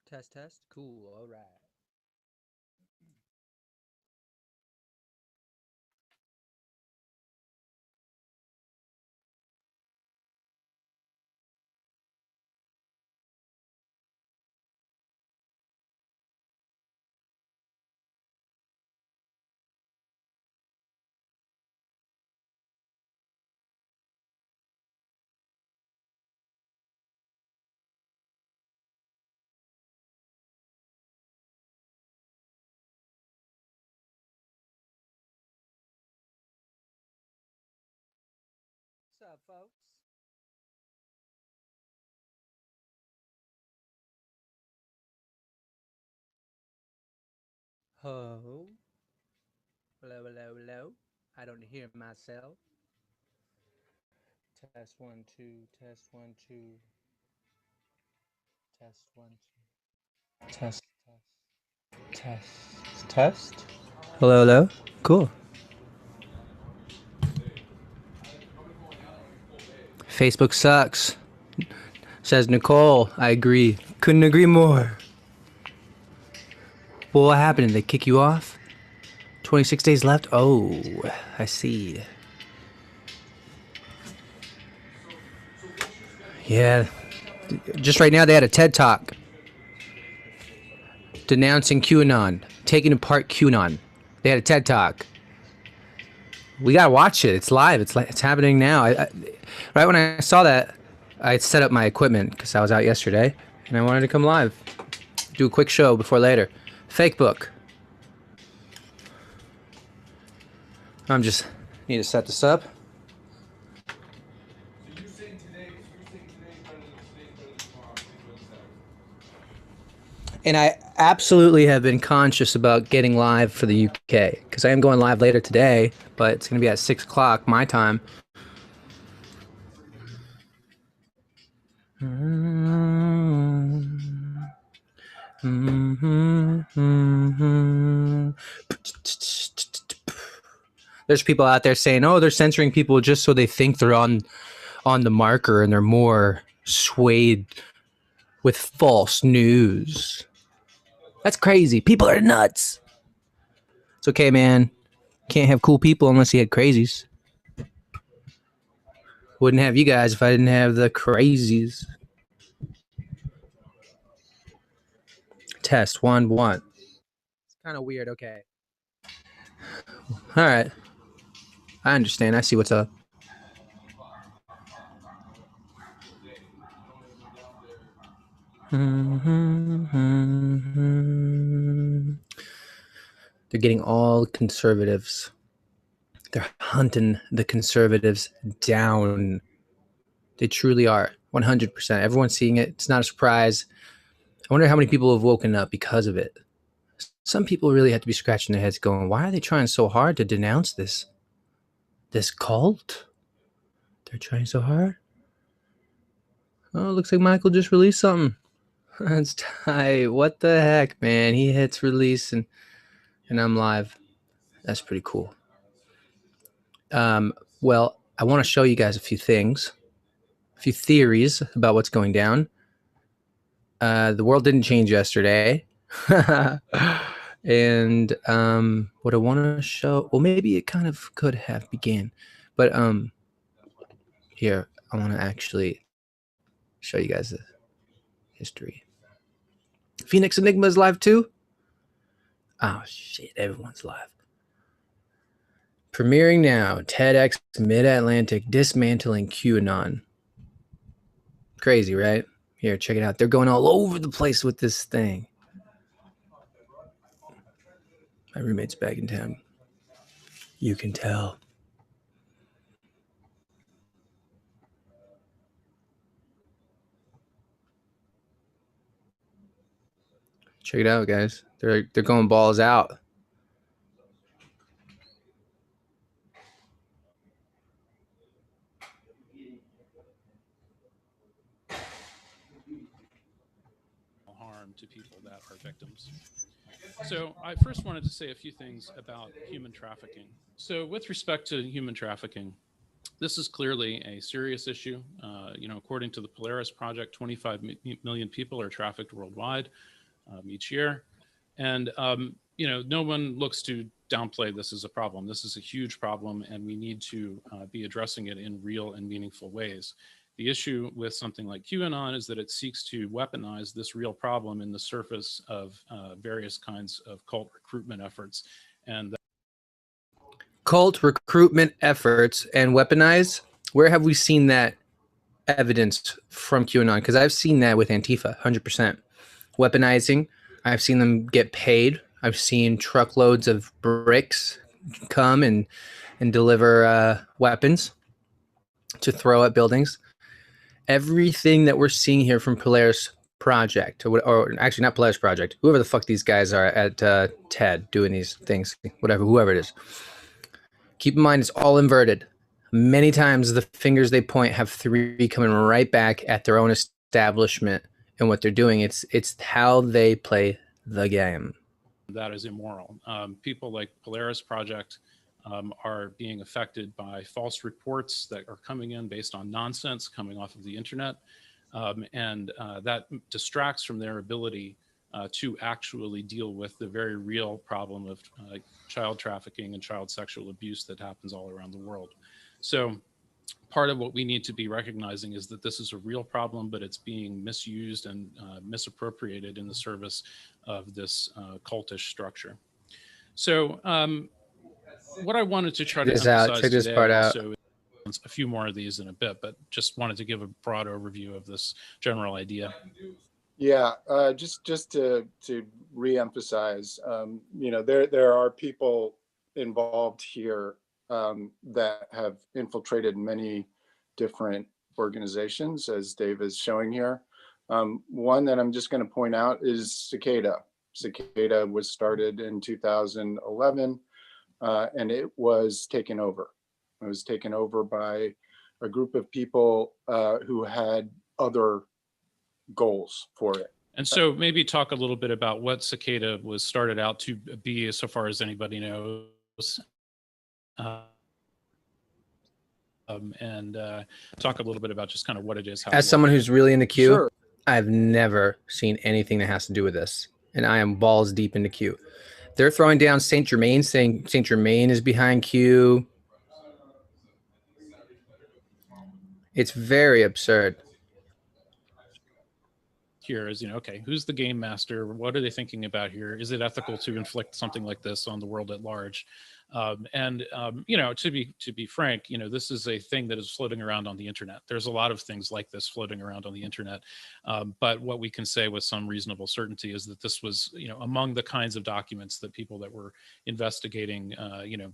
Test, test. Cool. All right. What's up, folks? Ho. Hello, hello, hello. I don't hear myself. Test one, two. Test one, two. Test one, two. Test, test, test. Hello, hello. Cool. Facebook sucks, says Nicole. I agree. Couldn't agree more. Well, what happened? Did they kick you off? 26 days left? Oh, I see. Yeah. Just right now, they had a TED Talk denouncing QAnon, taking apart QAnon. They had a TED Talk. We gotta watch it. It's live. It's happening now. Right when I saw that, I set up my equipment because I was out yesterday, and I wanted to come live, do a quick show before later. Fake book. I'm just need to set this up. And I absolutely have been conscious about getting live for the UK because I am going live later today, but it's going to be at 6 o'clock my time. There's people out there saying, "Oh, they're censoring people just so they think they're on the marker and they're more swayed with false news." That's crazy. People are nuts. It's okay, man. Can't have cool people unless you had crazies. Wouldn't have you guys if I didn't have the crazies. Test one, one. It's kind of weird. Okay. All right. I understand. I see what's up. They're getting all conservatives. They're hunting the conservatives down. They truly are. 100%. Everyone's seeing it. It's not a surprise. I wonder how many people have woken up because of it. Some people really have to be scratching their heads going, why are they trying so hard to denounce this cult? They're trying so hard. Oh, looks like Michael just released something. That's tight. What the heck, man? He hits release and I'm live. That's pretty cool. Well, I want to show you guys a few things, a few theories about what's going down. The world didn't change yesterday. And what I want to show, well, maybe it kind of could have began, but here, I want to actually show you guys the history. Phoenix Enigma is live too. Oh shit, everyone's live. Premiering now, TEDx Mid-Atlantic dismantling QAnon. Crazy, right? Here, check it out. They're going all over the place with this thing. My roommate's back in town. You can tell. Check it out, guys. They're going balls out. Harm to people that are victims. So I first wanted to say a few things about human trafficking. So with respect to human trafficking, this is clearly a serious issue. According to the Polaris Project, 25 million people are trafficked worldwide. each year. And, no one looks to downplay this as a problem. This is a huge problem, and we need to be addressing it in real and meaningful ways. The issue with something like QAnon is that it seeks to weaponize this real problem in the surface of various kinds of cult recruitment efforts. And Cult recruitment efforts and weaponize. Where have we seen that evidence from QAnon? Because I've seen that with Antifa, 100%. Weaponizing. I've seen them get paid. I've seen truckloads of bricks come and deliver weapons to throw at buildings. Everything that we're seeing here from Polaris Project, or actually not Polaris Project, whoever the fuck these guys are at TED doing these things, whoever it is. Keep in mind, it's all inverted. Many times the fingers they point have three coming right back at their own establishment and what they're doing. It's how they play the game. That is immoral. People like Polaris Project are being affected by false reports that are coming in based on nonsense coming off of the internet. And that distracts from their ability to actually deal with the very real problem of child trafficking and child sexual abuse that happens all around the world. So part of what we need to be recognizing is that this is a real problem, but it's being misused and misappropriated in the service of this cultish structure. So what I wanted to try to emphasize Check this part out. also is a few more of these in a bit, but just wanted to give a broad overview of this general idea. Yeah, just to reemphasize, there are people involved here that have infiltrated many different organizations, as Dave is showing here. One that I'm just going to point out is Cicada. Cicada was started in 2011, and it was taken over. It was taken over by a group of people who had other goals for it. And so maybe talk a little bit about what Cicada was started out to be, so far as anybody knows. And talk a little bit about just kind of what it is. As someone who's really into Q, Sure. I've never seen anything that has to do with this. And I am balls deep into Q. They're throwing down Saint Germain, saying Saint Germain is behind Q. It's very absurd. Here is, okay, who's the game master? What are they thinking about here? Is it ethical to inflict something like this on the world at large? To be frank, this is a thing that is floating around on the internet. There's a lot of things like this floating around on the internet. But what we can say with some reasonable certainty is that this was, among the kinds of documents that people that were investigating,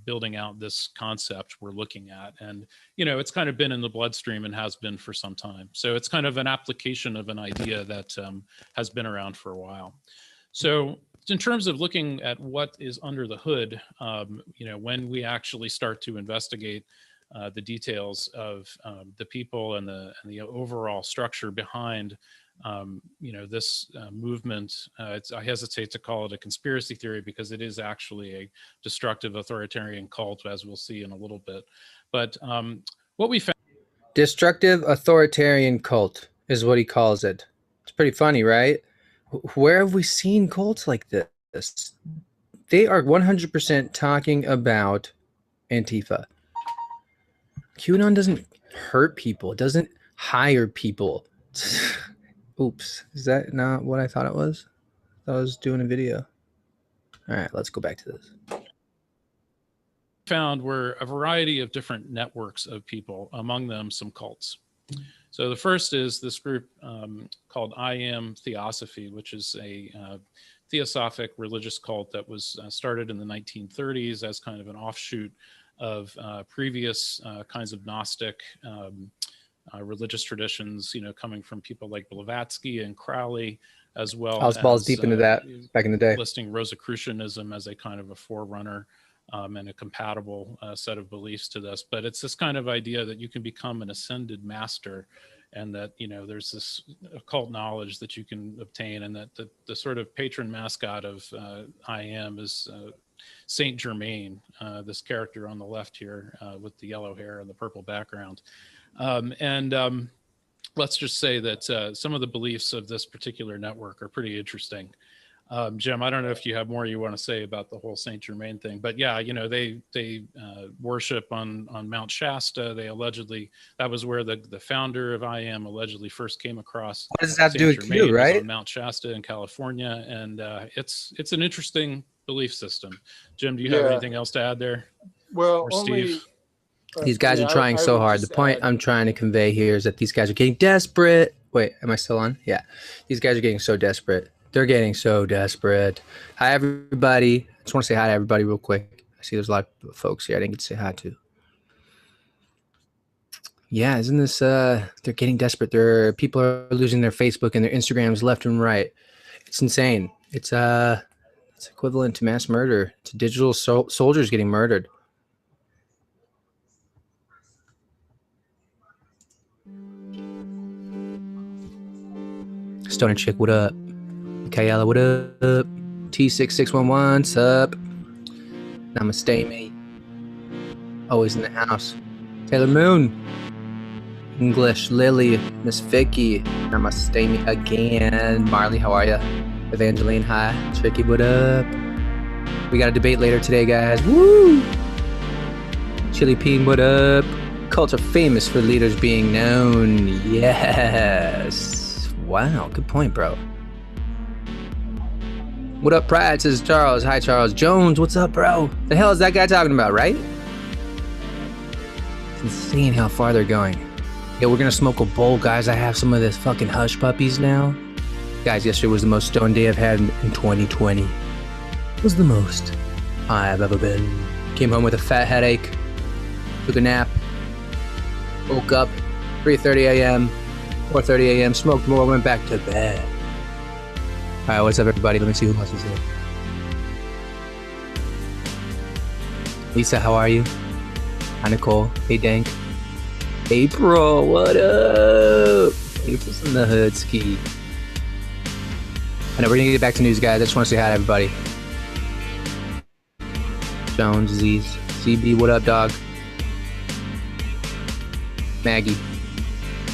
building out this concept were looking at. And, it's kind of been in the bloodstream and has been for some time. So it's kind of an application of an idea that has been around for a while. So in terms of looking at what is under the hood, when we actually start to investigate the details of the people and the overall structure behind, this movement, I hesitate to call it a conspiracy theory because it is actually a destructive authoritarian cult, as we'll see in a little bit. But what we found... Destructive authoritarian cult is what he calls it. It's pretty funny, right? Where have we seen cults like this? They are 100% talking about Antifa. QAnon doesn't hurt people. It doesn't hire people. Oops. Is that not what I thought it was? I was doing a video. All right, let's go back to this. Found were a variety of different networks of people, among them some cults. So the first is this group called I Am Theosophy, which is a theosophic religious cult that was started in the 1930s as kind of an offshoot of previous kinds of Gnostic religious traditions, coming from people like Blavatsky and Crowley, as well. I was balls deep into that back in the day. Listing Rosicrucianism as a kind of a forerunner and a compatible set of beliefs to this. But it's this kind of idea that you can become an ascended master, and that, there's this occult knowledge that you can obtain, and that the sort of patron mascot of I Am is Saint Germain, this character on the left here with the yellow hair and the purple background. Let's just say that some of the beliefs of this particular network are pretty interesting. Jim, I don't know if you have more you want to say about the whole Saint Germain thing, but yeah, you know, they worship on Mount Shasta. They allegedly, that was where the founder of IAM allegedly first came across. What does that Saint do with Germain you, was right? on Mount Shasta in California, and it's an interesting belief system. Jim, do you have Yeah. anything else to add there? Well, Or only Steve? These guys yeah, are trying I so would hard. The just point add, I'm trying to convey here is that these guys are getting desperate. Wait, am I still on? Yeah. These guys are getting so desperate. They're getting so desperate. Hi, everybody. I just want to say hi to everybody real quick. I see there's a lot of folks here I didn't get to say hi to. Yeah, isn't this, they're getting desperate. People are losing their Facebook and their Instagrams left and right. It's insane. It's equivalent to mass murder. It's digital soldiers getting murdered. Stoner Chick, what up? Kayala, what up? T6611, what's up? Namaste, mate. Always in the house. Taylor Moon. English, Lily, Miss Vicky. Namaste, me again. Marley, how are ya? Evangeline, hi. Tricky, what up? We got a debate later today, guys. Woo! Chili Peen, what up? Cults are famous for leaders being known. Yes. Wow, good point, bro. What up, Pride? Says Charles. Hi, Charles. Jones, what's up, bro? The hell is that guy talking about, right? It's insane how far they're going. Yeah, we're gonna smoke a bowl, guys. I have some of this fucking hush puppies now. Guys, yesterday was the most stoned day I've had in 2020. It was the most I've ever been. Came home with a fat headache. Took a nap. Woke up 3:30 a.m. 4:30 a.m. Smoked more. Went back to bed. All right, what's up, everybody? Let me see who else is here. Lisa, how are you? Hi, Nicole. Hey, Dank. April, what up? April's in the hood ski. I know we're gonna get back to news, guys. I just want to say hi to everybody. Jones, Z's, CB, what up, dog? Maggie,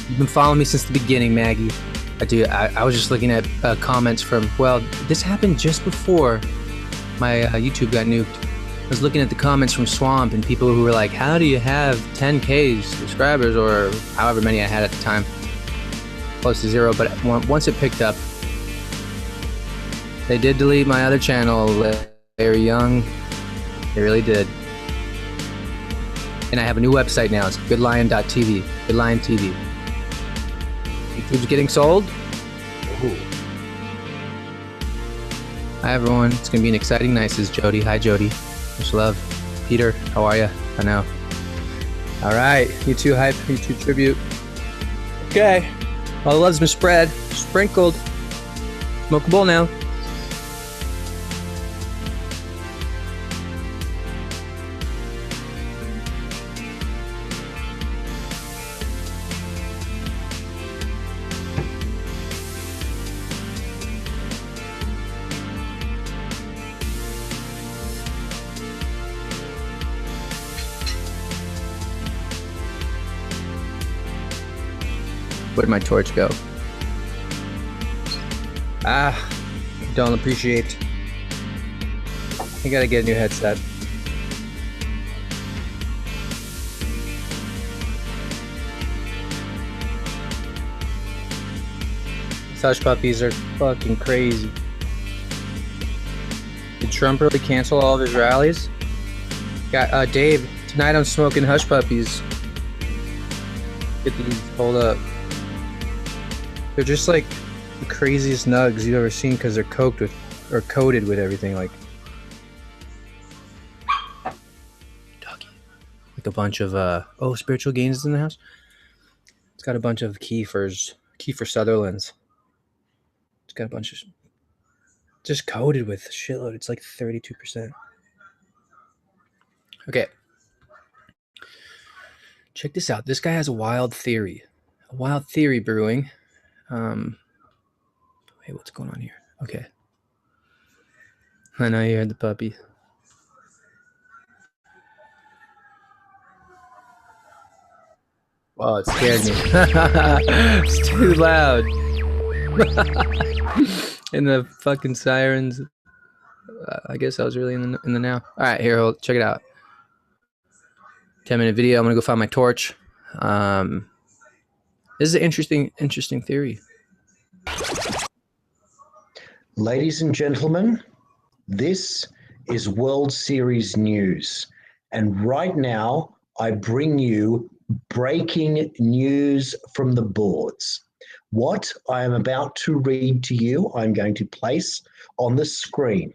you've been following me since the beginning, Maggie. I was just looking at comments from, well, this happened just before my YouTube got nuked. I was looking at the comments from Swamp and people who were like, how do you have 10K subscribers, or however many I had at the time, close to 0. But once it picked up, they did delete my other channel. They were young. They really did. And I have a new website now. It's goodlion.tv. Goodlion TV. YouTube's getting sold. Ooh. Hi, everyone. It's going to be an exciting night, says Jody. Hi, Jody. Much love. Peter, how are you? I know. All right. YouTube hype, YouTube tribute. Okay. All the love's been spread, sprinkled. Smoke a bowl now. Where'd my torch go? Don't appreciate. I gotta get a new headset. Hush puppies are fucking crazy. Did Trump really cancel all of his rallies? Got Dave, tonight I'm smoking hush puppies. Get these, hold up. They're just like the craziest nugs you've ever seen because they're coated with everything, like doggy. Like a bunch of spiritual gains is in the house. It's got a bunch of Kiefer Sutherlands. It's got a bunch of just coated with shitload. It's like 32%. Okay. Check this out. This guy has a wild theory brewing. Hey, what's going on here? Okay. I know you heard the puppy. Oh, it scared me. It's too loud. And the fucking sirens. I guess I was really in the now. All right, here, check it out. 10-minute video. I'm gonna go find my torch. This is an interesting theory. Ladies and gentlemen, this is World Series news. And right now, I bring you breaking news from the boards. What I am about to read to you, I'm going to place on the screen.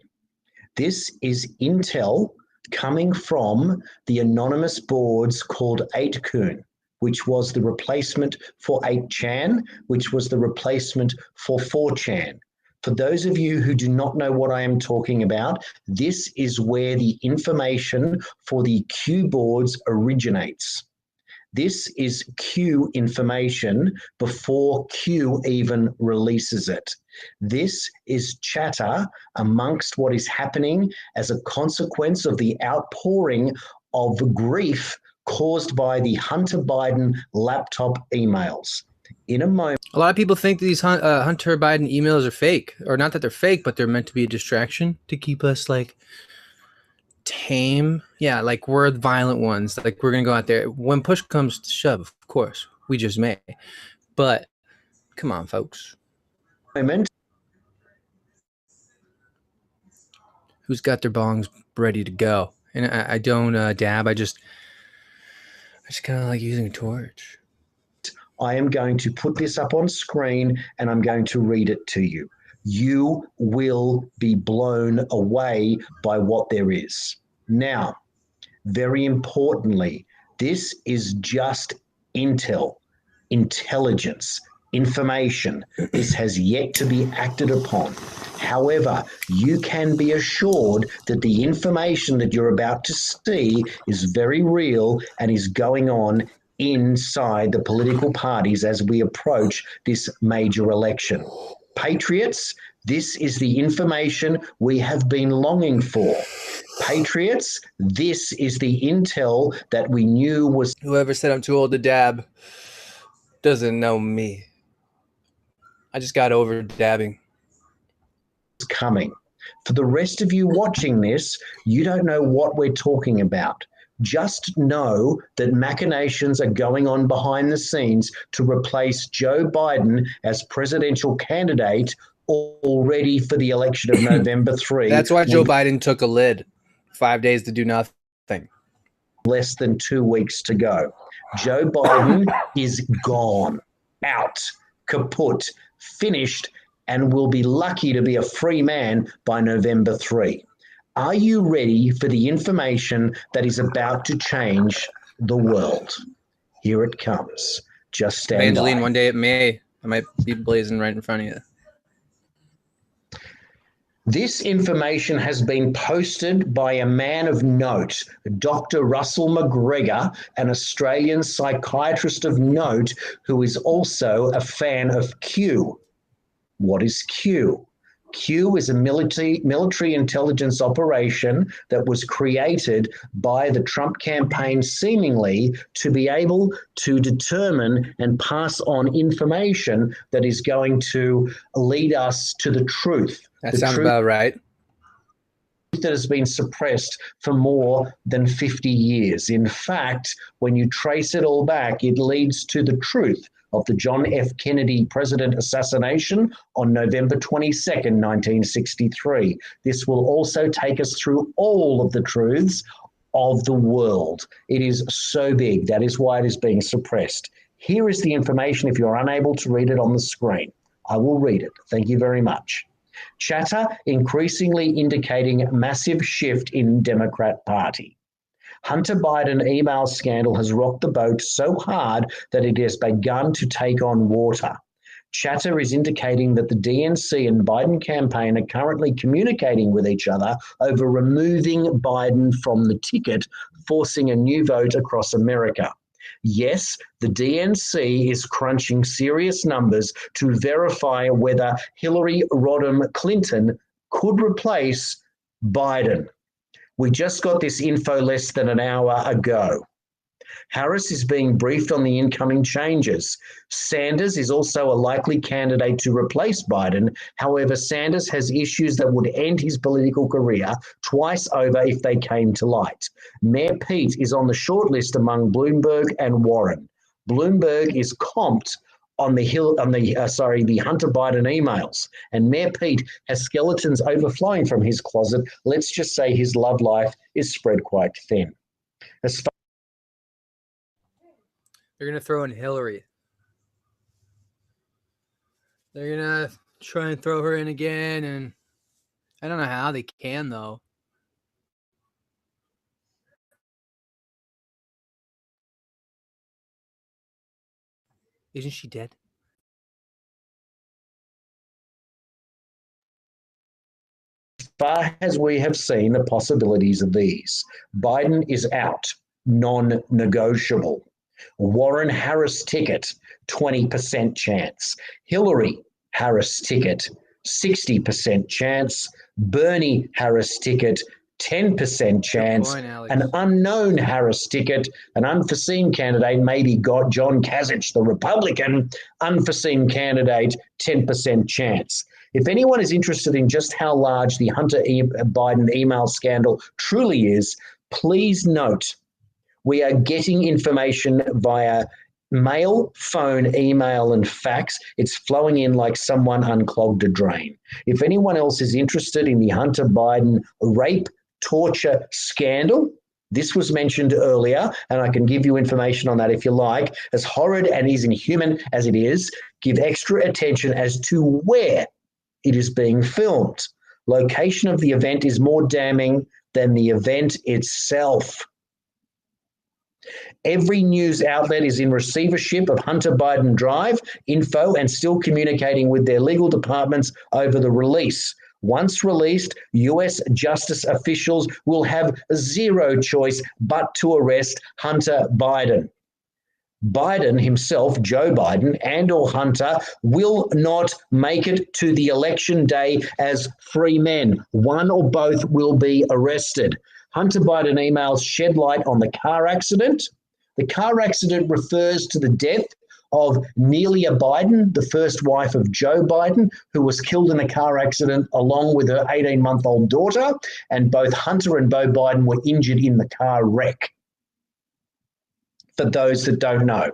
This is intel coming from the anonymous boards called 8kun, which was the replacement for 8chan, which was the replacement for 4chan. For those of you who do not know what I am talking about, this is where the information for the Q boards originates. This is Q information before Q even releases it. This is chatter amongst what is happening as a consequence of the outpouring of grief caused by the Hunter Biden laptop emails. In a moment, a lot of people think these Hunter Biden emails are fake, or not that they're fake, but they're meant to be a distraction to keep us like tame. Yeah, like we're the violent ones. Like we're gonna go out there when push comes to shove. Of course, we just may. But come on, folks. Who's got their bongs ready to go? And I don't dab. I just kind of like using a torch. I am going to put this up on screen and I'm going to read it to you. You will be blown away by what there is. Now, very importantly, this is just intel, intelligence, information. This has yet to be acted upon. However, you can be assured that the information that you're about to see is very real and is going on inside the political parties as we approach this major election. Patriots, this is the information we have been longing for. Patriots, this is the intel that we knew was... Whoever said I'm too old to dab doesn't know me. I just got over dabbing. ...coming. For the rest of you watching this, you don't know what we're talking about. Just know that machinations are going on behind the scenes to replace Joe Biden as presidential candidate already for the election of November 3. That's why Joe Biden took a lid. 5 days to do nothing. Less than 2 weeks to go. Joe Biden is gone, out, kaput, finished, and will be lucky to be a free man by November 3. Are you ready for the information that is about to change the world? Here it comes. Just stand Evangeline, by. one day it may. I might be blazing right in front of you. This information has been posted by a man of note, Dr. Russell McGregor, an Australian psychiatrist of note who is also a fan of Q. What is Q? Q is a military intelligence operation that was created by the Trump campaign seemingly to be able to determine and pass on information that is going to lead us to the truth. That sounds about right. That has been suppressed for more than 50 years. In fact, when you trace it all back, it leads to the truth of the John F. Kennedy president assassination on November 22nd, 1963. This will also take us through all of the truths of the world. It is so big. That is why it is being suppressed. Here is the information if you're unable to read it on the screen. I will read it. Thank you very much. Chatter increasingly indicating massive shift in Democrat Party. Hunter Biden email scandal has rocked the boat so hard that it has begun to take on water. Chatter is indicating that the DNC and Biden campaign are currently communicating with each other over removing Biden from the ticket, forcing a new vote across America. Yes, the DNC is crunching serious numbers to verify whether Hillary Rodham Clinton could replace Biden. We just got this info less than an hour ago. Harris is being briefed on the incoming changes. Sanders is also a likely candidate to replace Biden. However, Sanders has issues that would end his political career twice over if they came to light. Mayor Pete is on the shortlist among Bloomberg and Warren. Bloomberg is comped on the Hunter Biden emails, and Mayor Pete has skeletons overflowing from his closet. Let's just say his love life is spread quite thin. As far They're going to throw in Hillary. They're going to try and throw her in again, and I don't know how they can, though. Isn't she dead? far as we have seen the possibilities of these, Biden is out, non-negotiable. Warren Harris ticket, 20% chance. Hillary Harris ticket, 60% chance. Bernie Harris ticket, 10% chance. Good point, Alex. An unknown Harris ticket, an unforeseen candidate, maybe got John Kasich, the Republican, unforeseen candidate, 10% chance. If anyone is interested in just how large the Hunter Biden email scandal truly is, please note we are getting information via mail, phone, email, and fax. It's flowing in like someone unclogged a drain. If anyone else is interested in the Hunter Biden rape, torture scandal, this was mentioned earlier, and I can give you information on that if you like. As horrid and as inhuman as it is, give extra attention as to where it is being filmed. Location of the event is more damning than the event itself. Every news outlet is in receivership of Hunter Biden Drive info and still communicating with their legal departments over the release. Once released, US justice officials will have zero choice but to arrest Hunter Biden. Biden himself, Joe Biden, and or Hunter will not make it to the election day as free men. One or both will be arrested. Hunter Biden emails shed light on the car accident. The car accident refers to the death of Nelia Biden, the first wife of Joe Biden, who was killed in a car accident along with her 18-month-old daughter, and both Hunter and Beau Biden were injured in the car wreck. For those that don't know,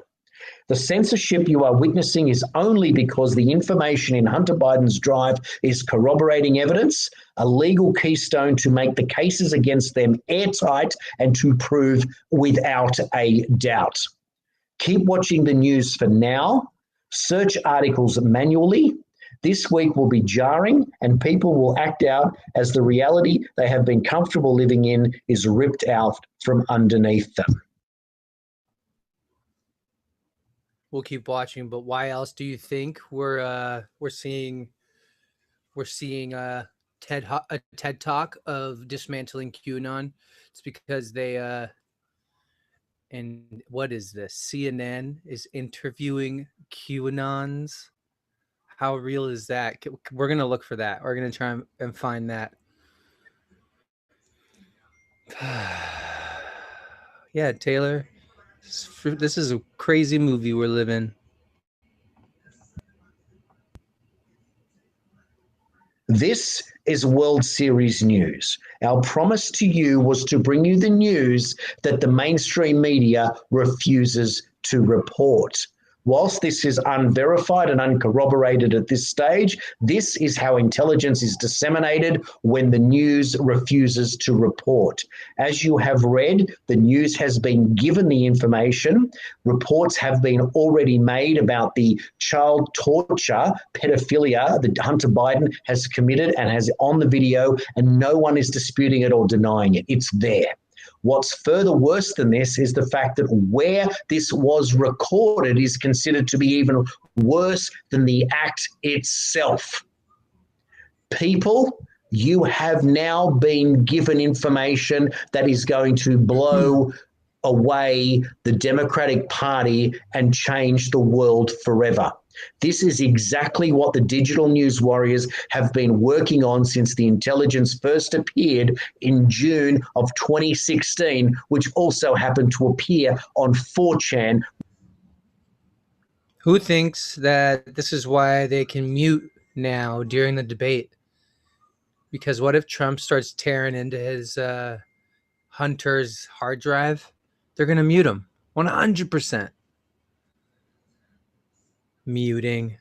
the censorship you are witnessing is only because the information in Hunter Biden's drive is corroborating evidence, a legal keystone to make the cases against them airtight and to prove without a doubt. Keep watching the news for now. Search articles manually. This week will be jarring and people will act out as the reality they have been comfortable living in is ripped out from underneath them. We'll keep watching, but why else do you think we're seeing a TED Talk of dismantling QAnon? It's because they and what is this? CNN is interviewing QAnons. How real is that? We're gonna look for that. We're gonna try and find that. Yeah, Taylor. This is a crazy movie we're living. This is World Series news. Our promise to you was to bring you the news that the mainstream media refuses to report. Whilst this is unverified and uncorroborated at this stage, this is how intelligence is disseminated when the news refuses to report. As you have read, the news has been given the information. Reports have been already made about the child torture, pedophilia that Hunter Biden has committed and has on the video, and no one is disputing it or denying it. It's there. What's further worse than this is the fact that where this was recorded is considered to be even worse than the act itself. People, you have now been given information that is going to blow away the Democratic Party and change the world forever. This is exactly what the digital news warriors have been working on since the intelligence first appeared in June of 2016, which also happened to appear on 4chan. Who thinks that this is why they can mute now during the debate? Because what if Trump starts tearing into his Hunter's hard drive? They're going to mute him 100%. Muting.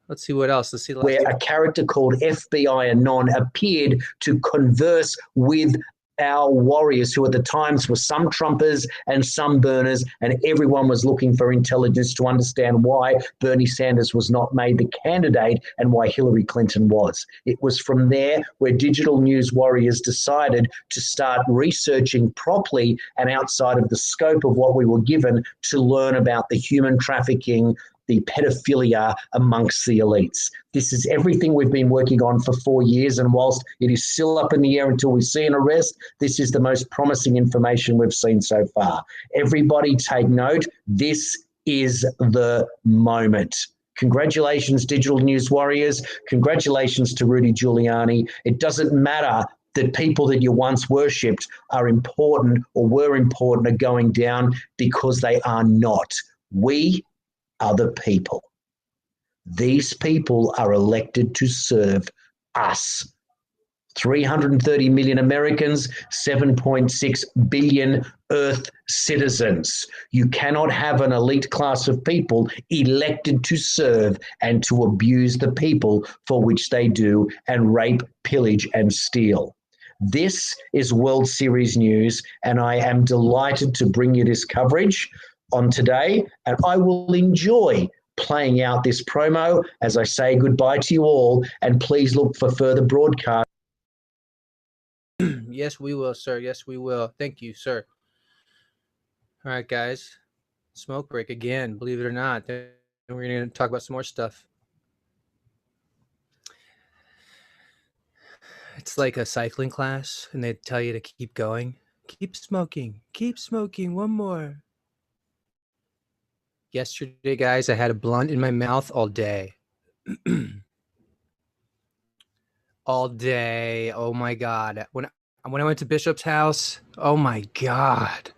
Let's see what else. Let's see. Where a character called FBI Anon appeared to converse with our warriors, who at the times were some Trumpers and some Burners, and everyone was looking for intelligence to understand why Bernie Sanders was not made the candidate and why Hillary Clinton was. It was from there where digital news warriors decided to start researching properly and outside of the scope of what we were given to learn about the human trafficking, the pedophilia amongst the elites. This is everything we've been working on for 4 years, and whilst it is still up in the air until we see an arrest, this is the most promising information we've seen so far. Everybody take note. This is the moment. Congratulations, digital news warriors. Congratulations to Rudy Giuliani. It doesn't matter that people that you once worshipped are important or were important are going down, because they are not. We are the people. These people are elected to serve us. 330 million Americans, 7.6 billion Earth citizens. You cannot have an elite class of people elected to serve and to abuse the people for which they do and rape, pillage, and steal. This is World Series news, and I am delighted to bring you this coverage on today, and I will enjoy playing out this promo as I say goodbye to you all, and please look for further broadcasts. Yes, we will, sir. Yes, we will. Thank you, sir. All right, guys. Smoke break again, believe it or not. Then we're going to talk about some more stuff. It's like a cycling class, and they tell you to keep going. Keep smoking. Keep smoking. One more. Yesterday, guys, I had a blunt in my mouth all day. All day. Oh my God. When I went to Bishop's house, oh my God.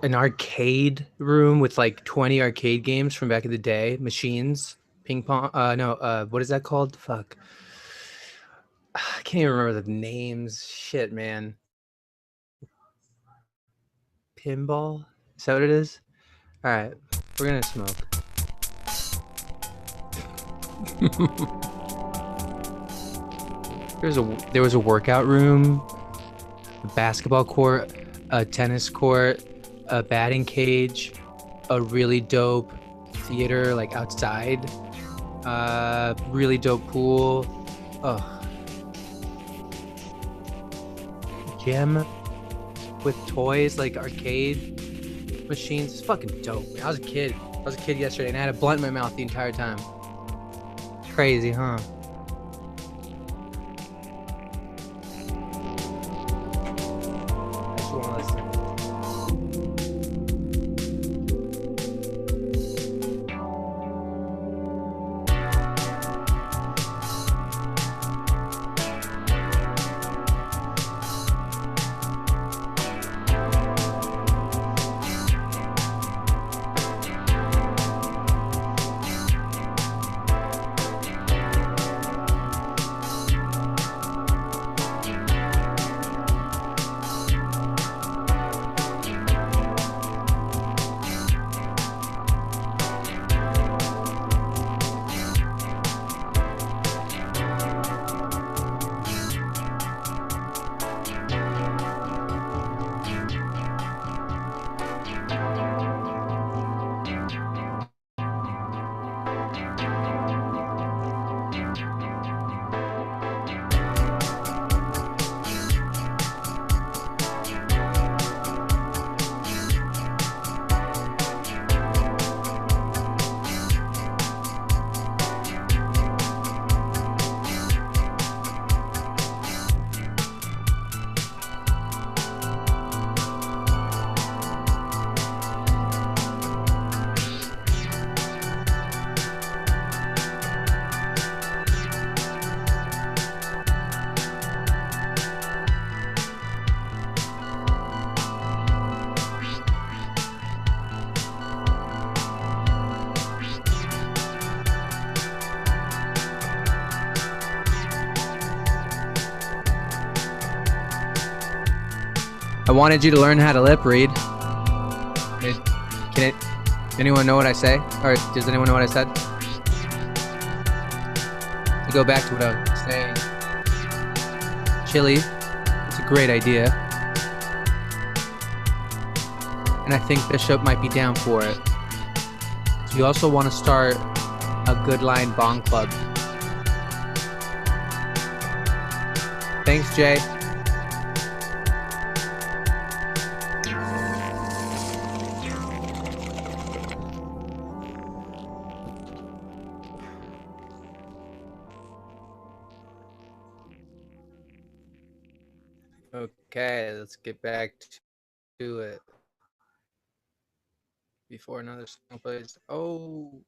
An arcade room with like 20 arcade games from back in the day, machines, ping pong. What is that called? Fuck. I can't even remember the names. Shit, man. Pinball? Is that what it is? All right, we're gonna smoke. There was a workout room, a basketball court, a tennis court, a batting cage, a really dope theater like outside, really dope pool. Gym with toys like arcade machines. It's fucking dope. I was a kid yesterday, and I had a blunt in my mouth the entire time. Crazy, huh? I just want to listen. I wanted you to learn how to lip read. Anyone know what I say? Or does anyone know what I said? To go back to what I was saying. Chili, it's a great idea. And I think Bishop might be down for it. So you also want to start a Good Line Bong Club. Thanks, Jay. Okay, let's get back to it. Before another song plays. Oh.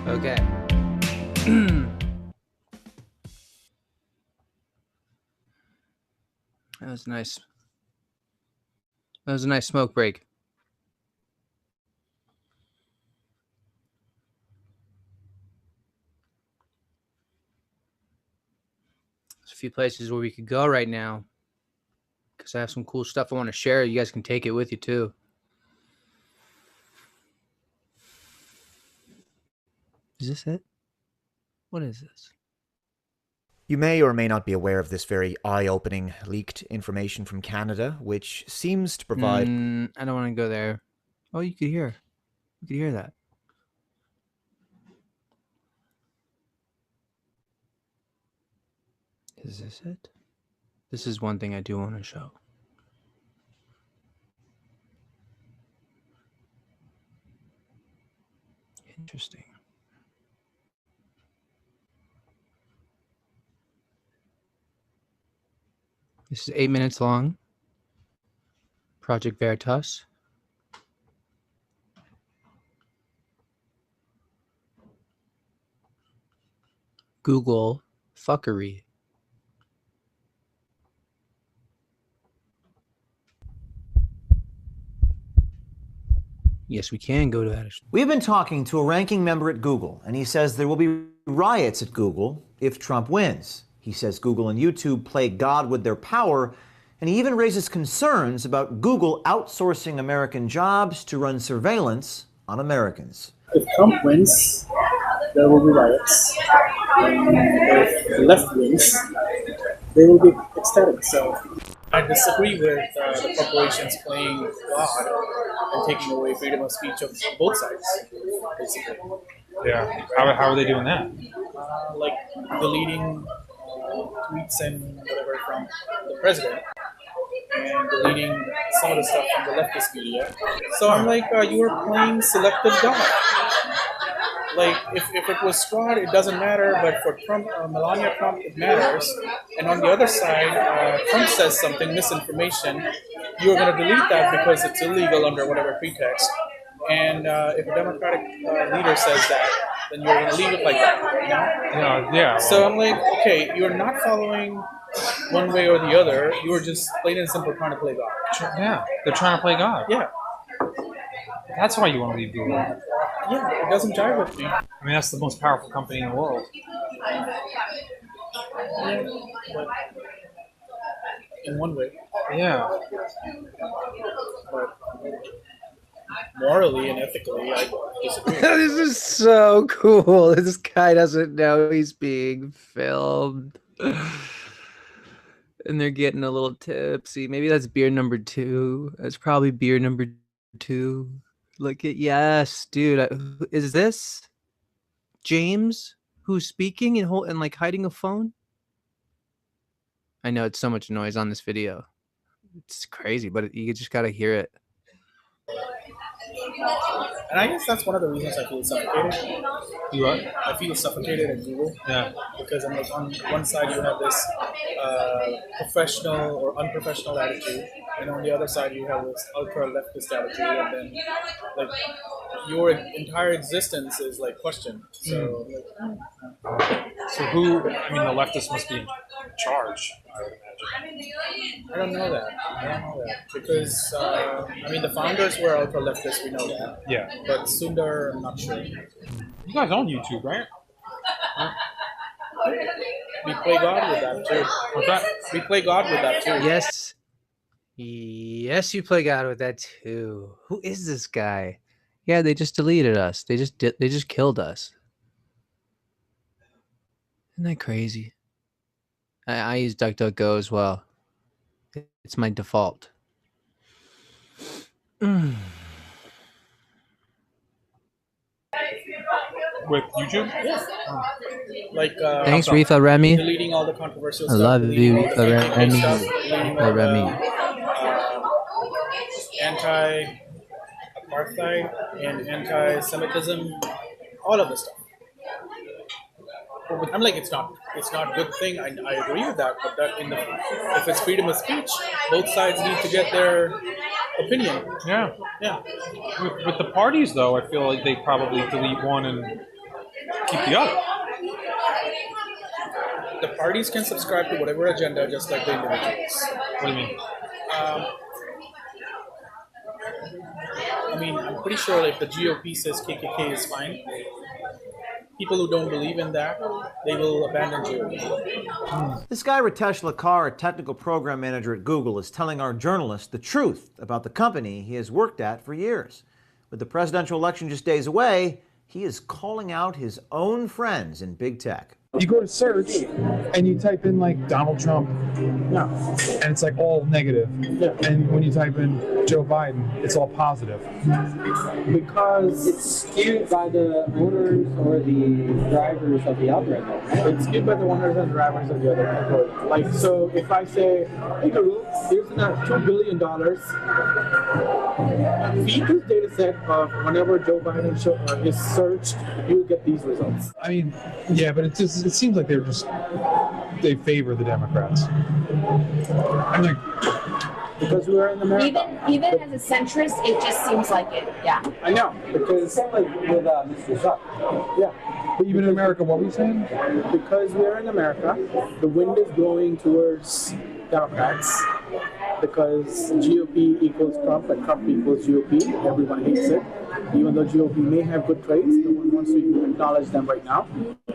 Okay. That was nice. That was a nice smoke break. There's a few places where we could go right now because I have some cool stuff I want to share. You guys can take it with you too. Is this it? What is this? You may or may not be aware of this very eye-opening leaked information from Canada, which seems to provide... I don't want to go there. Oh, you could hear. You could hear that. Is this it? This is one thing I do want to show. Interesting. This is 8 minutes long. Project Veritas. Google fuckery. Yes, we can go to that. We've been talking to a ranking member at Google, and he says there will be riots at Google if Trump wins. He says Google and YouTube play God with their power, and he even raises concerns about Google outsourcing American jobs to run surveillance on Americans. If Trump wins, there will be riots. And if the left wins, they will be ecstatic. So I disagree with the corporations playing God and taking away freedom of speech of both sides, basically. Yeah. How are they doing that? Like deleting tweets and whatever from the president and deleting some of the stuff from the leftist media. So I'm like, you are playing selective God. Like, if it was fraud, it doesn't matter, but for Trump, Melania Trump, it matters. And on the other side, Trump says something, misinformation, you're going to delete that because it's illegal under whatever pretext. And if a Democratic leader says that, then you're going to leave it like that, you know? Yeah. So I'm like, okay, you're not following one way or the other. You are just plain and simple trying to play God. Yeah, they're trying to play God. Yeah. That's why you want to leave Google. Yeah, it doesn't jive with me. I mean, that's the most powerful company in the world. Yeah, but in one way. Yeah. But morally and ethically, I disagree. This is so cool. This guy doesn't know he's being filmed. And they're getting a little tipsy. Maybe that's beer number 2. That's probably beer number 2. Look at, yes, dude. Is this James who's speaking and like hiding a phone? I know it's so much noise on this video. It's crazy, but you just gotta hear it. And I guess that's one of the reasons I feel suffocated. You what? I feel suffocated at Google. Yeah. Because I'm like, on one side you have this professional or unprofessional attitude, and on the other side you have this ultra leftist attitude, and then like your entire existence is like questioned. So, So who? I mean, the leftists must be in charge, I would imagine. I don't know that because I mean the founders were ultra leftists. We know that. Yeah. But Sundar, I'm not sure. You guys own YouTube, right? We play God with that too. What's that? We play God with that too. Yes. Yes, you play God with that too. Who is this guy? Yeah, they just deleted us. They just killed us. Isn't that crazy? I use DuckDuckGo as well. It's my default. With YouTube? Like Thanks, Retha Remy. deleting all the controversial I stuff. love deleting you, all the Retha fake Remy. stuff, deleting all Retha Remy. the anti-apartheid and anti-Semitism, all of the stuff. I'm like, it's not a good thing. I agree with that, but that if it's freedom of speech, both sides need to get their opinion. Yeah. Yeah. With the parties, though, I feel like they probably delete one and keep the other. The parties can subscribe to whatever agenda, just like the individuals. What do you mean? I mean, I'm pretty sure if the GOP says KKK is fine, people who don't believe in that, they will abandon GOP. This guy, Ritesh Lakar, a technical program manager at Google, is telling our journalists the truth about the company he has worked at for years. With the presidential election just days away, he is calling out his own friends in big tech. You go to search and you type in like Donald Trump, and it's like all negative. And when you type in Joe Biden, it's all positive. Because it's skewed by the owners or the drivers of the algorithm. It's skewed by the owners and drivers of the other algorithm. Like, so if I say, hey Google, here's $2 billion, feed this data set of whenever Joe Biden is searched, you'll get these results. I mean, yeah, but it seems like they favor the Democrats. I'm like, because we are in America. Even as a centrist, it just seems like it. Yeah. I know, because same like with Mr. Zuck. Yeah. But even in America, what were you saying? Because we are in America, the wind is blowing towards Democrats. Because GOP equals Trump and Trump equals GOP. Everyone hates it. Even though GOP may have good traits, no one wants to acknowledge them right now.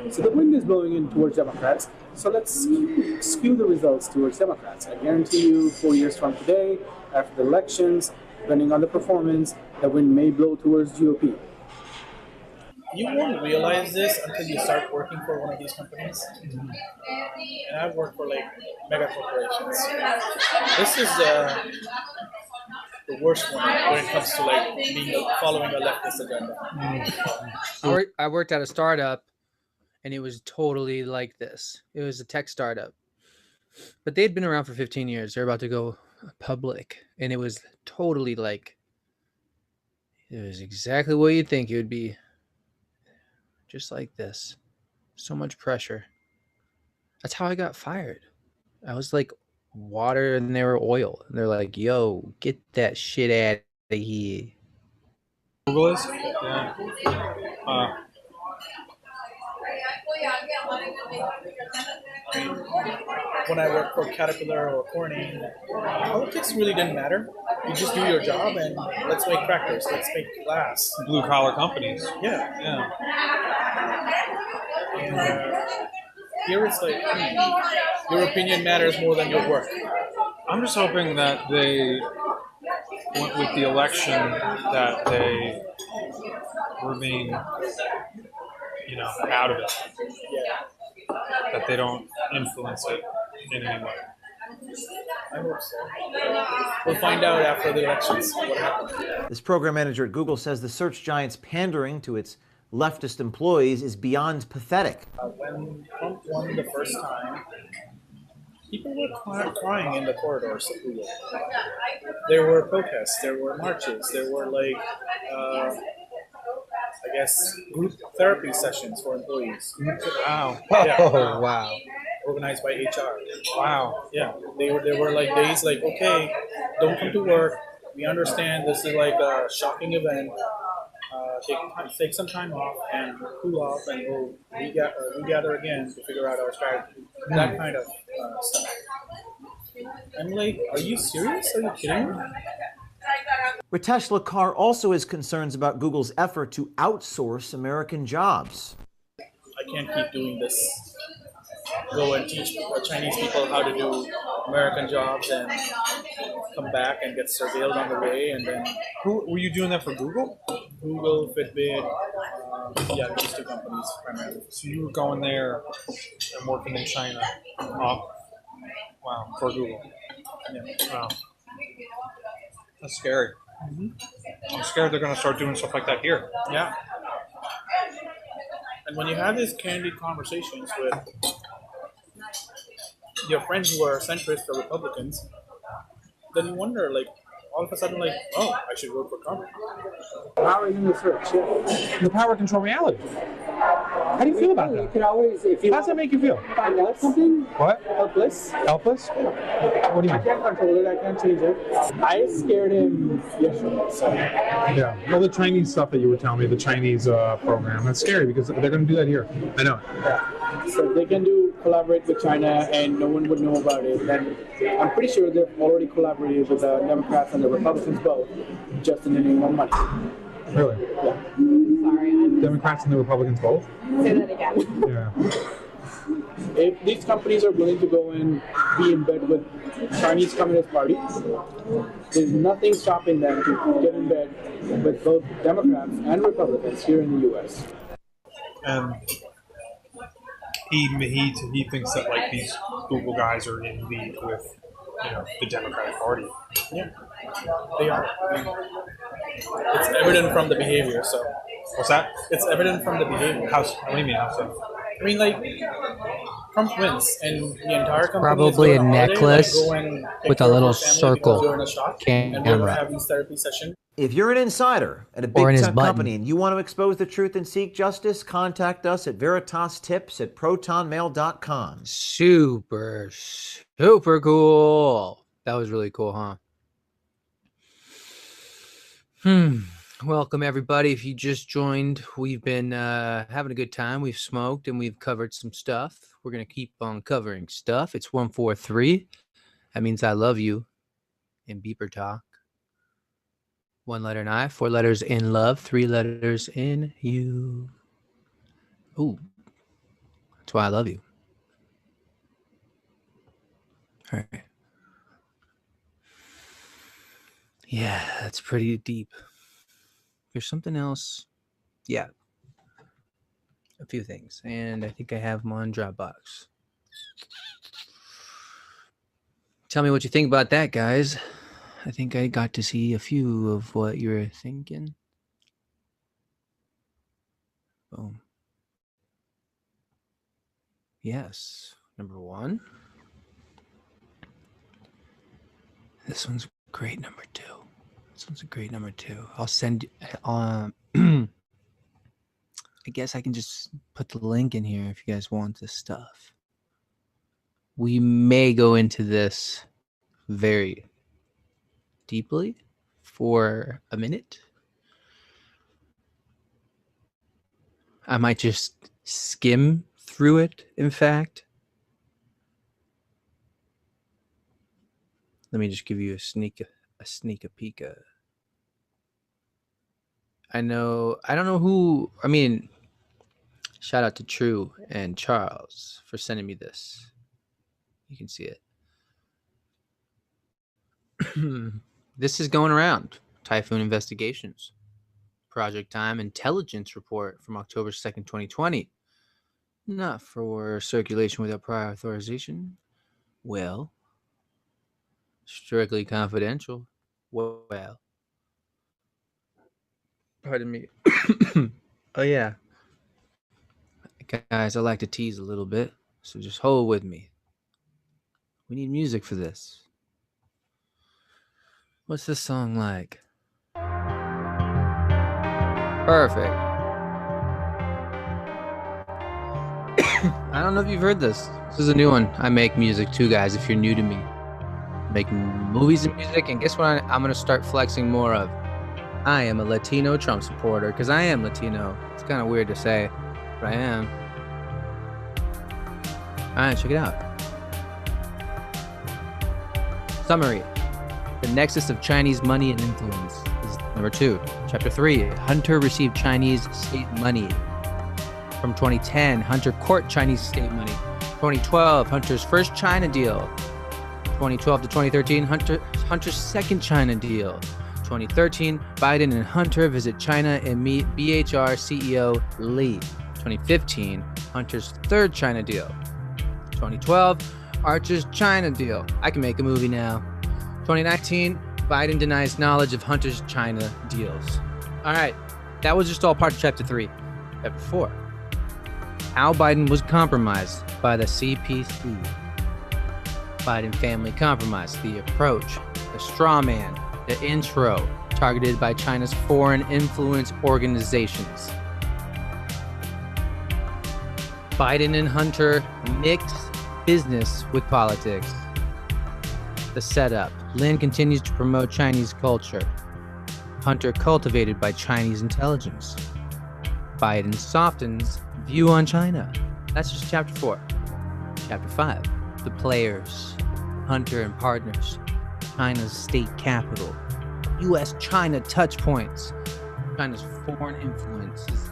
So the wind is blowing in towards Democrats. So let's skew the results towards Democrats. I guarantee you 4 years from today, after the elections, depending on the performance, the wind may blow towards GOP. You won't realize this until you start working for one of these companies. And I've worked for like mega corporations. This is the worst one when it comes to like following a leftist agenda. I worked at a startup, and it was totally like this. It was a tech startup, but they'd been around for 15 years. They're about to go public, and it was totally like, it was exactly what you'd think it would be. Just like this. So much pressure. That's how I got fired. I was like water and they were oil. And they're like, yo, get that shit out of here. Google is? Yeah. When I worked for Caterpillar or Corning, politics really didn't matter. You just do your job and let's make crackers, let's make glass. Blue collar companies. Yeah. Yeah. And here it's like, your opinion matters more than your work. I'm just hoping that they went with the election, that they remain, out of it. Yeah. That they don't influence it in any way. I hope so. We'll find out after the elections what happened. This program manager at Google says the search giant's pandering to its leftist employees is beyond pathetic. When Trump won the first time, people were crying in the corridors of Google. There were protests, there were marches, there were I guess, group therapy sessions for employees. Wow. Yeah. Oh, wow. Organized by HR. Wow. Yeah, they were like days like, okay, don't come to work. We understand this is like a shocking event. Take some time off and cool off, and we'll regather again to figure out our strategy. That kind of stuff. I'm like, are you serious? Are you kidding me? Ritesh Lakar also has concerns about Google's effort to outsource American jobs. I can't keep doing this. Go and teach Chinese people how to do American jobs and come back and get surveilled on the way, and then Who were you doing that for Google? Google, Fitbit, these two companies primarily. So you were going there and working in China. Oh, wow, for Google. Yeah. Wow. That's scary. Mm-hmm. I'm scared they're going to start doing stuff like that here. Yeah. And when you have these candid conversations with your friends who are centrist or Republicans, then you wonder, like, all of a sudden, like, oh, I should vote for Trump. Power in the search. Yeah. The power control reality. How do you feel about that? You can always, if you How does that make you feel? find out something What? helpless, Helpless? What do you I mean? can't control it. I can't change it. I scared him yesterday. So Yeah. Well, the Chinese stuff that you were telling me, the Chinese program, that's scary because they're going to do that here. I know it. So they can collaborate with China and no one would know about it. And I'm pretty sure they've already collaborated with the Democrats and the Republicans both, just in the name of money. Really? Yeah. Sorry, Democrats and the Republicans both? say that again. Yeah. If these companies are willing to go and be in bed with Chinese Communist Party, there's nothing stopping them to get in bed with both Democrats and Republicans here in the U.S. And he thinks that like these Google guys are in league with the Democratic Party. Yeah, they are. It's evident from the behavior, so. What's that? It's evident from the behavior. What do you mean? How so? I mean, like, Trump wins, and the entire company Probably is a going on holiday, necklace like, go and take with a care of little your family circle because you're in a shop, and we're camera. having this therapy session. If you're an insider at a Or in big his tech button. company and you want to expose the truth and seek justice, contact us at veritastips@protonmail.com. Super cool. That was really cool, huh? Welcome, everybody. If you just joined, we've been having a good time. We've smoked and we've covered some stuff. We're going to keep on covering stuff. It's 143. That means I love you in beeper talk. 1 letter in I, 4 letters in love, 3 letters in you. Ooh, that's why I love you. All right. Yeah, that's pretty deep. There's something else. Yeah. A few things. And I think I have them on Dropbox. Tell me what you think about that, guys. I think I got to see a few of what you're thinking. Boom. Yes. Number 1. This one's great. Number 2. This one's a great number 2. I'll send I guess I can just put the link in here if you guys want this stuff. We may go into this very deeply for a minute. I might just skim through it, in fact. Let me just give you a sneak peek. I don't know who, shout out to True and Charles for sending me this. You can see it. This is going around. Typhoon Investigations. Project Time Intelligence Report from October 2nd, 2020. Not for circulation without prior authorization. Well, Strictly confidential. Well, pardon me. Oh yeah, guys, I like to tease a little bit, so just hold with me. We need music for this. What's this song like? Perfect. I don't know if you've heard this. This is a new one. I make music too, guys. If you're new to me, making movies and music, and guess what? I'm gonna start flexing more of. I am a Latino Trump supporter because I am Latino. It's kind of weird to say, but I am. All right, check it out. Summary: the nexus of Chinese money and influence is number 2. Chapter 3: Hunter received Chinese state money. From 2010, Hunter court Chinese state money. 2012, Hunter's first China deal. 2012 to 2013, Hunter's second China deal. 2013, Biden and Hunter visit China and meet BHR CEO Li. 2015, Hunter's third China deal. 2012, Archer's China deal. I can make a movie now. 2019, Biden denies knowledge of Hunter's China deals. All right, that was just all part of Chapter 3. Chapter 4. How Biden was compromised by the CPC. Biden family compromise, the approach, the straw man, the intro, targeted by China's foreign influence organizations. Biden and Hunter mix business with politics. The setup. Lin continues to promote Chinese culture. Hunter cultivated by Chinese intelligence. Biden softens view on China. That's just Chapter 4. Chapter 5. The players. Hunter and partners. China's state capital. U.S.-China touch points. China's foreign influences.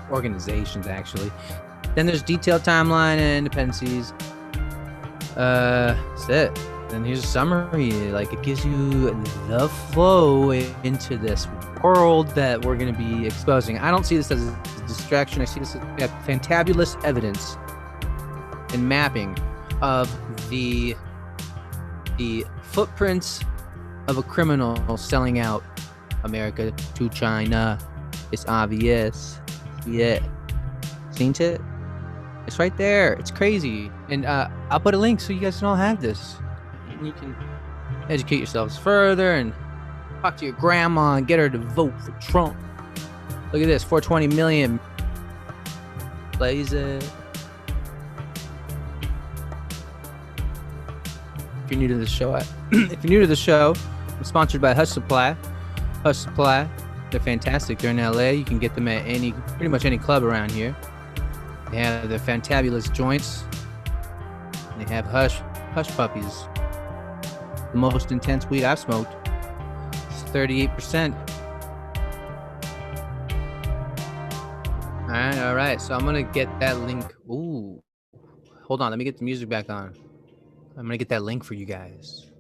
Organizations, actually. Then there's detailed timeline and dependencies. That's it. And here's a summary. Like, it gives you the flow into this world that we're going to be exposing. I don't see this as a distraction. I see this as fantabulous evidence and mapping of the footprints of a criminal selling out America to China. It's obvious. Yeah. Seen it? It's right there. It's crazy. And I'll put a link so you guys can all have this. And you can educate yourselves further and talk to your grandma and get her to vote for Trump. Look at this, 420 million. Blaze it. If you're new to the show, I'm sponsored by Hush Supply. Hush Supply, they're fantastic. They're in LA. You can get them at pretty much any club around here. They have their fantabulous joints. They have hush puppies. The most intense weed I've smoked. It's 38%. All right. So I'm gonna get that link. Ooh, hold on. Let me get the music back on. I'm gonna get that link for you guys.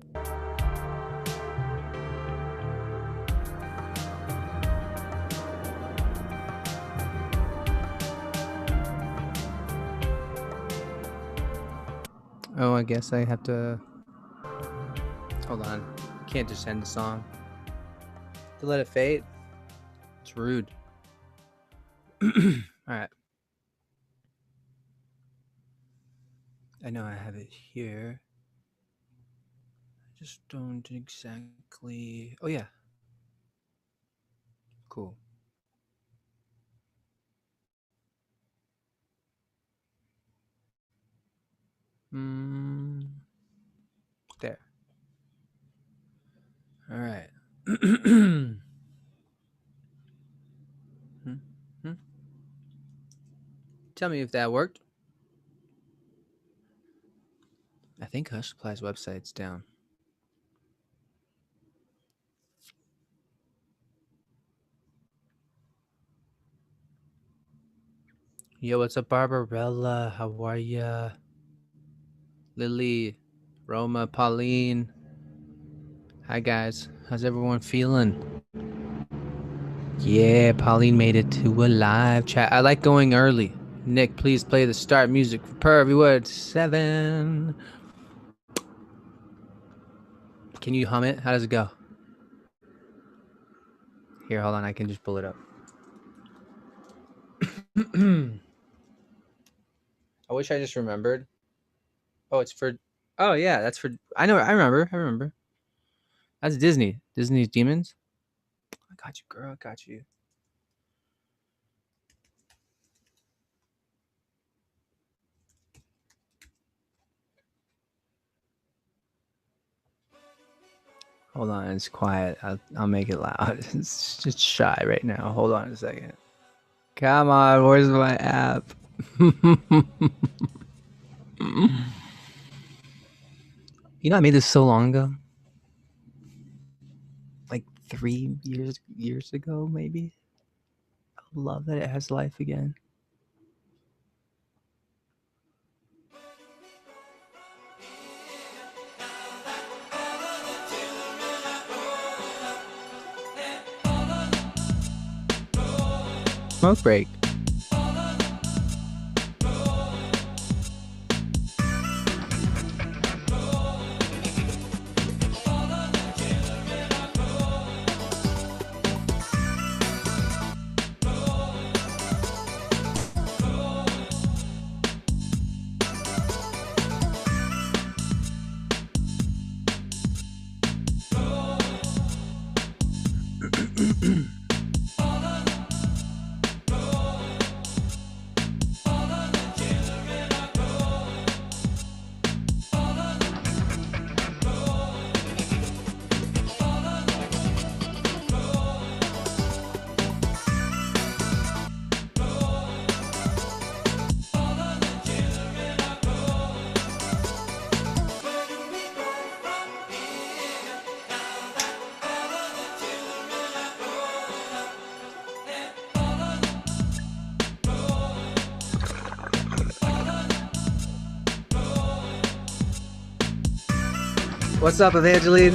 Oh, I guess I have to. Hold on. Can't just end the song. To let it fade. It's rude. All right. I know I have it here. I just don't exactly. Oh, yeah. Cool. There. All right. Tell me if that worked. I think Hush Supply's website's down. Yo, what's up, Barbarella? How are ya? Lily, Roma, Pauline. Hi, guys. How's everyone feeling? Yeah, Pauline made it to a live chat. I like going early. Nick, please play the start music for Pervy Wood 7. Can you hum it? How does it go? Here, hold on. I can just pull it up. I wish I just remembered. Oh, it's for. Oh yeah, that's for. I know. I remember. That's Disney. Disney's Demons. I got you, girl. I got you. Hold on, it's quiet. I'll make it loud. It's just shy right now. Hold on a second. Come on, where's my app? You know, I made this so long ago. Like 3 years ago, maybe. I love that it has life again. Smoke break. What's up, Evangeline?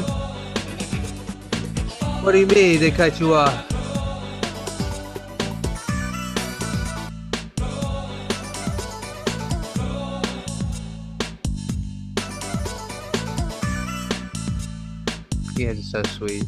What do you mean they cut you off? Yeah, it's so sweet.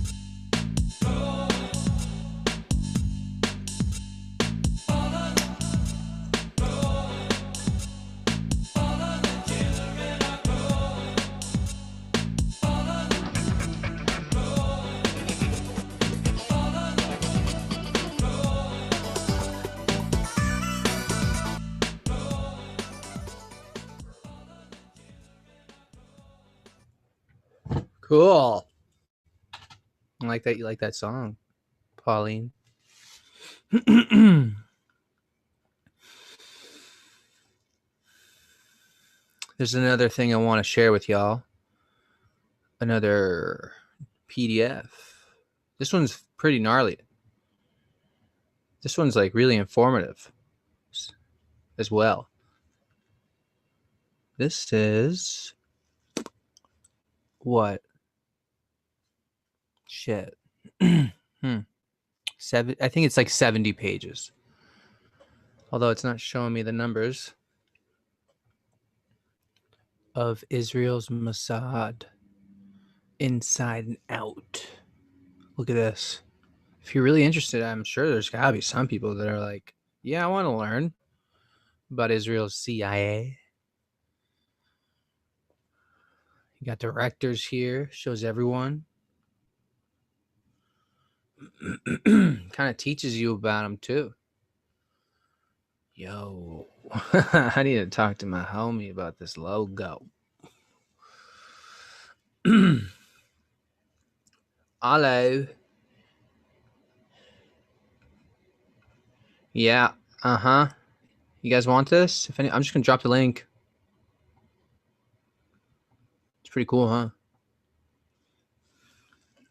Cool. I like that you like that song, Pauline. There's another thing I want to share with y'all. Another PDF. This one's pretty gnarly. This one's like really informative as well. This is what? Shit. I think it's like 70 pages. Although it's not showing me the numbers of Israel's Mossad inside and out. Look at this. If you're really interested, I'm sure there's gotta be some people that are like, yeah, I want to learn about Israel's CIA. You got directors here, shows everyone. Kind of teaches you about them too. Yo, I need to talk to my homie about this logo. Hello. Yeah. You guys want this? I'm just gonna drop the link. It's pretty cool, huh?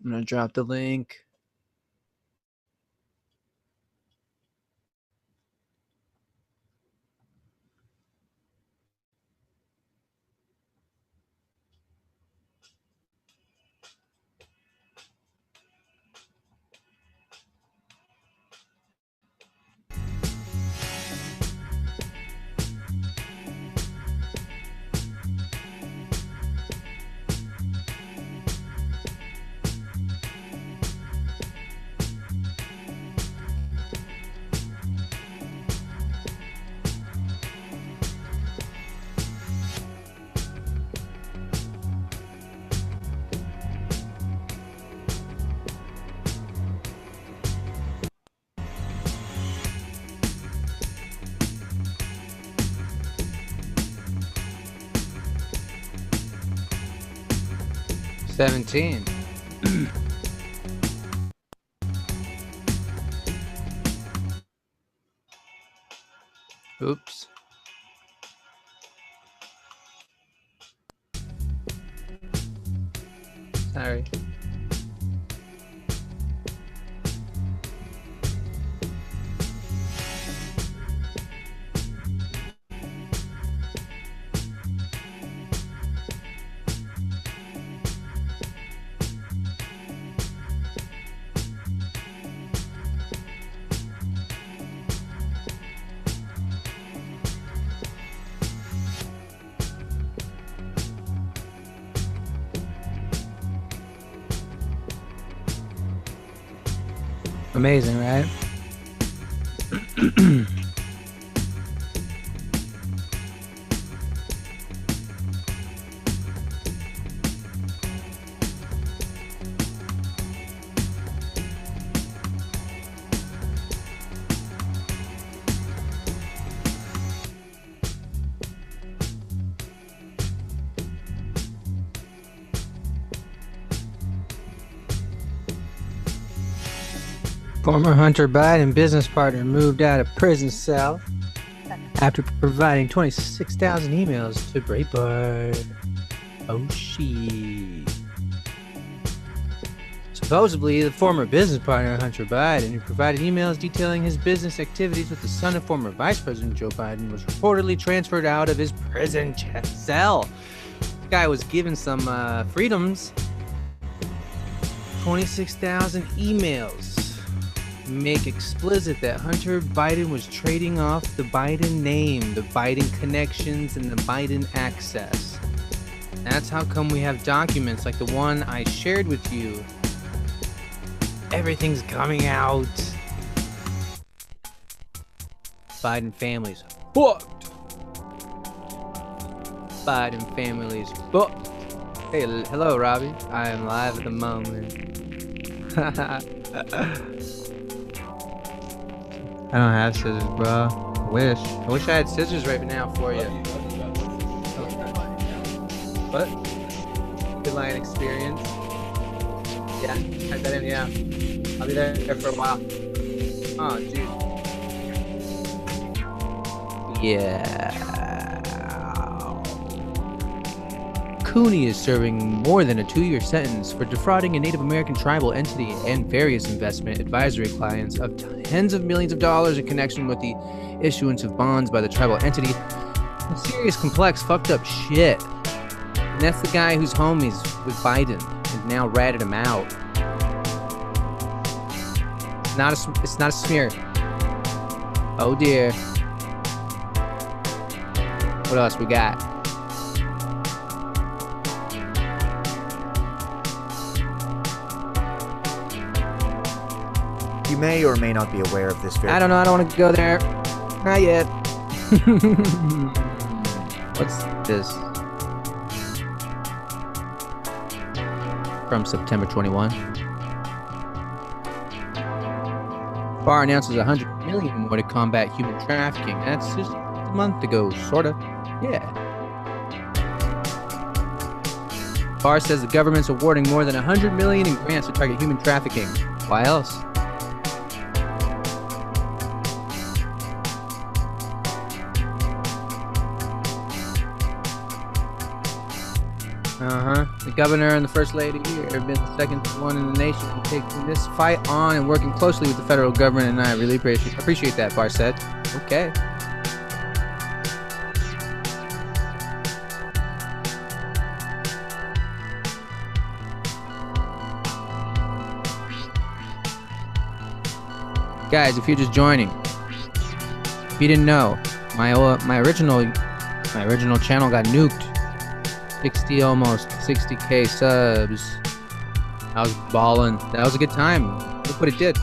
I'm gonna drop the link. 17. Oops. Sorry. Amazing, right? Former Hunter Biden business partner moved out of prison cell after providing 26,000 emails to Breitbart. Oh, shit. Supposedly, the former business partner of Hunter Biden, who provided emails detailing his business activities with the son of former Vice President Joe Biden, was reportedly transferred out of his prison cell. The guy was given some freedoms. 26,000 emails make explicit that Hunter Biden was trading off the Biden name, the Biden connections, and the Biden access. That's how come we have documents like the one I shared with you. Everything's coming out. Biden family's booked. Biden family's booked. Hey, hello, Robbie. I am live at the moment. I don't have scissors, bro. I wish I had scissors right now for you. What? Good line experience. Yeah, type that in, yeah. I'll be there for a while. Oh, dude. Yeah. Cooney is serving more than a 2-year sentence for defrauding a Native American tribal entity and various investment advisory clients of tens of millions of dollars in connection with the issuance of bonds by the tribal entity. Some serious, complex, fucked up shit. And that's the guy who's homies with Biden and now ratted him out. It's not a smear. Oh dear. What else we got? You may or may not be aware of this very... I don't know, I don't want to go there. Not yet. What's this? From September 21. Barr announces $100 million more to combat human trafficking. That's just a month ago, sorta. Yeah. Barr says the government's awarding more than $100 million in grants to target human trafficking. Why else? The governor and the first lady here have been the second one in the nation to take this fight on and working closely with the federal government, and I really appreciate that, Barr said. Okay. Guys, if you're just joining, if you didn't know, my original channel got nuked. 60, almost 60K subs. I was balling. That was a good time. Look what it did.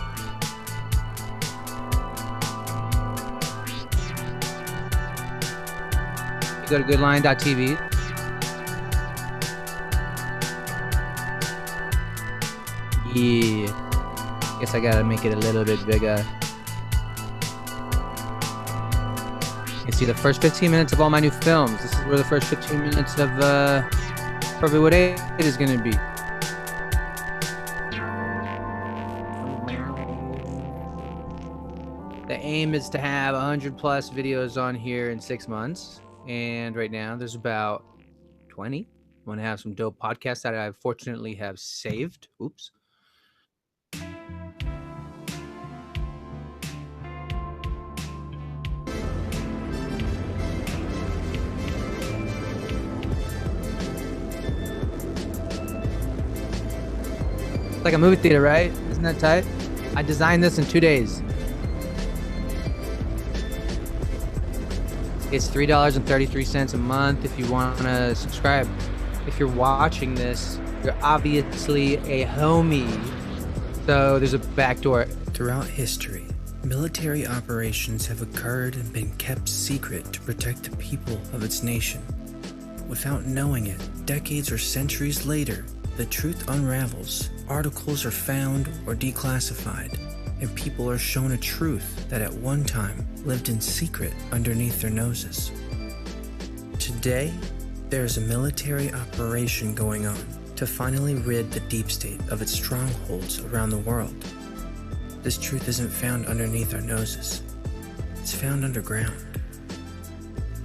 You go to goodline.tv. Yeah. Guess I gotta make it a little bit bigger. You see the first 15 minutes of all my new films. This is where the first 15 minutes of probably what 8 is gonna be. aim is to have 100 plus videos on here in 6 months. And right now there's about 20. I want to have some dope podcasts that I fortunately have saved. Oops. It's like a movie theater, right? Isn't that tight? I designed this in 2 days. It's $3.33 a month if you want to subscribe. If you're watching this, you're obviously a homie. So there's a back door. Throughout history, military operations have occurred and been kept secret to protect the people of its nation. Without knowing it, decades or centuries later, the truth unravels, articles are found or declassified, and people are shown a truth that at one time lived in secret underneath their noses. Today, there is a military operation going on to finally rid the deep state of its strongholds around the world. This truth isn't found underneath our noses. It's found underground.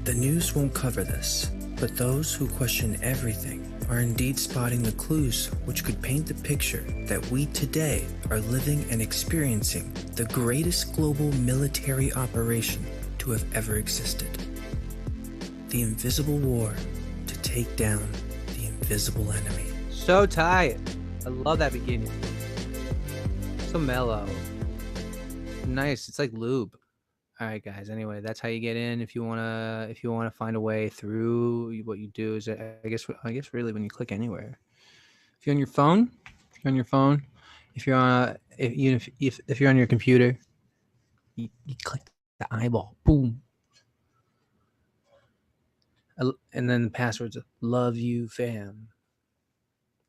The news won't cover this, but those who question everything are indeed spotting the clues which could paint the picture that we today are living and experiencing the greatest global military operation to have ever existed. The invisible war to take down the invisible enemy. So tight. I love that beginning. So mellow. Nice. It's like lube. All right, guys. Anyway, that's how you get in. If you wanna find a way through, what you do is, I guess really when you click anywhere. If you're on your phone, if you're on, if you're on your computer, you click the eyeball. Boom. And then the password's love you fam.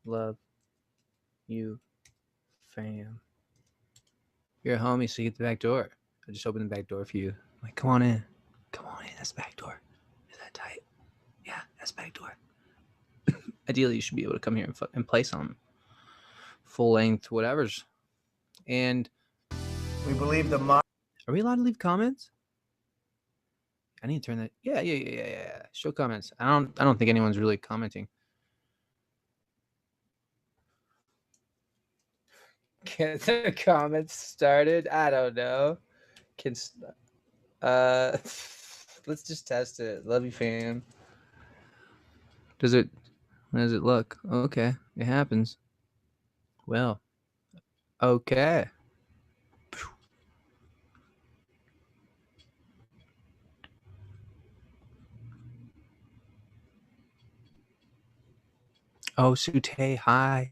Love you fam. You're a homie, so you get the back door. I just opened the back door for you. I'm like, come on in. Come on in. That's the back door. Is that tight? Yeah, that's the back door. Ideally, you should be able to come here and play some full length whatevers. And We believe the are we allowed to leave comments? I need to turn that. Yeah. Show comments. I don't think anyone's really commenting. Get the comments started. I don't know. Let's just test it. Love you, fam. How does it look? Okay, it happens. Well, okay. Oh, Sute, hi.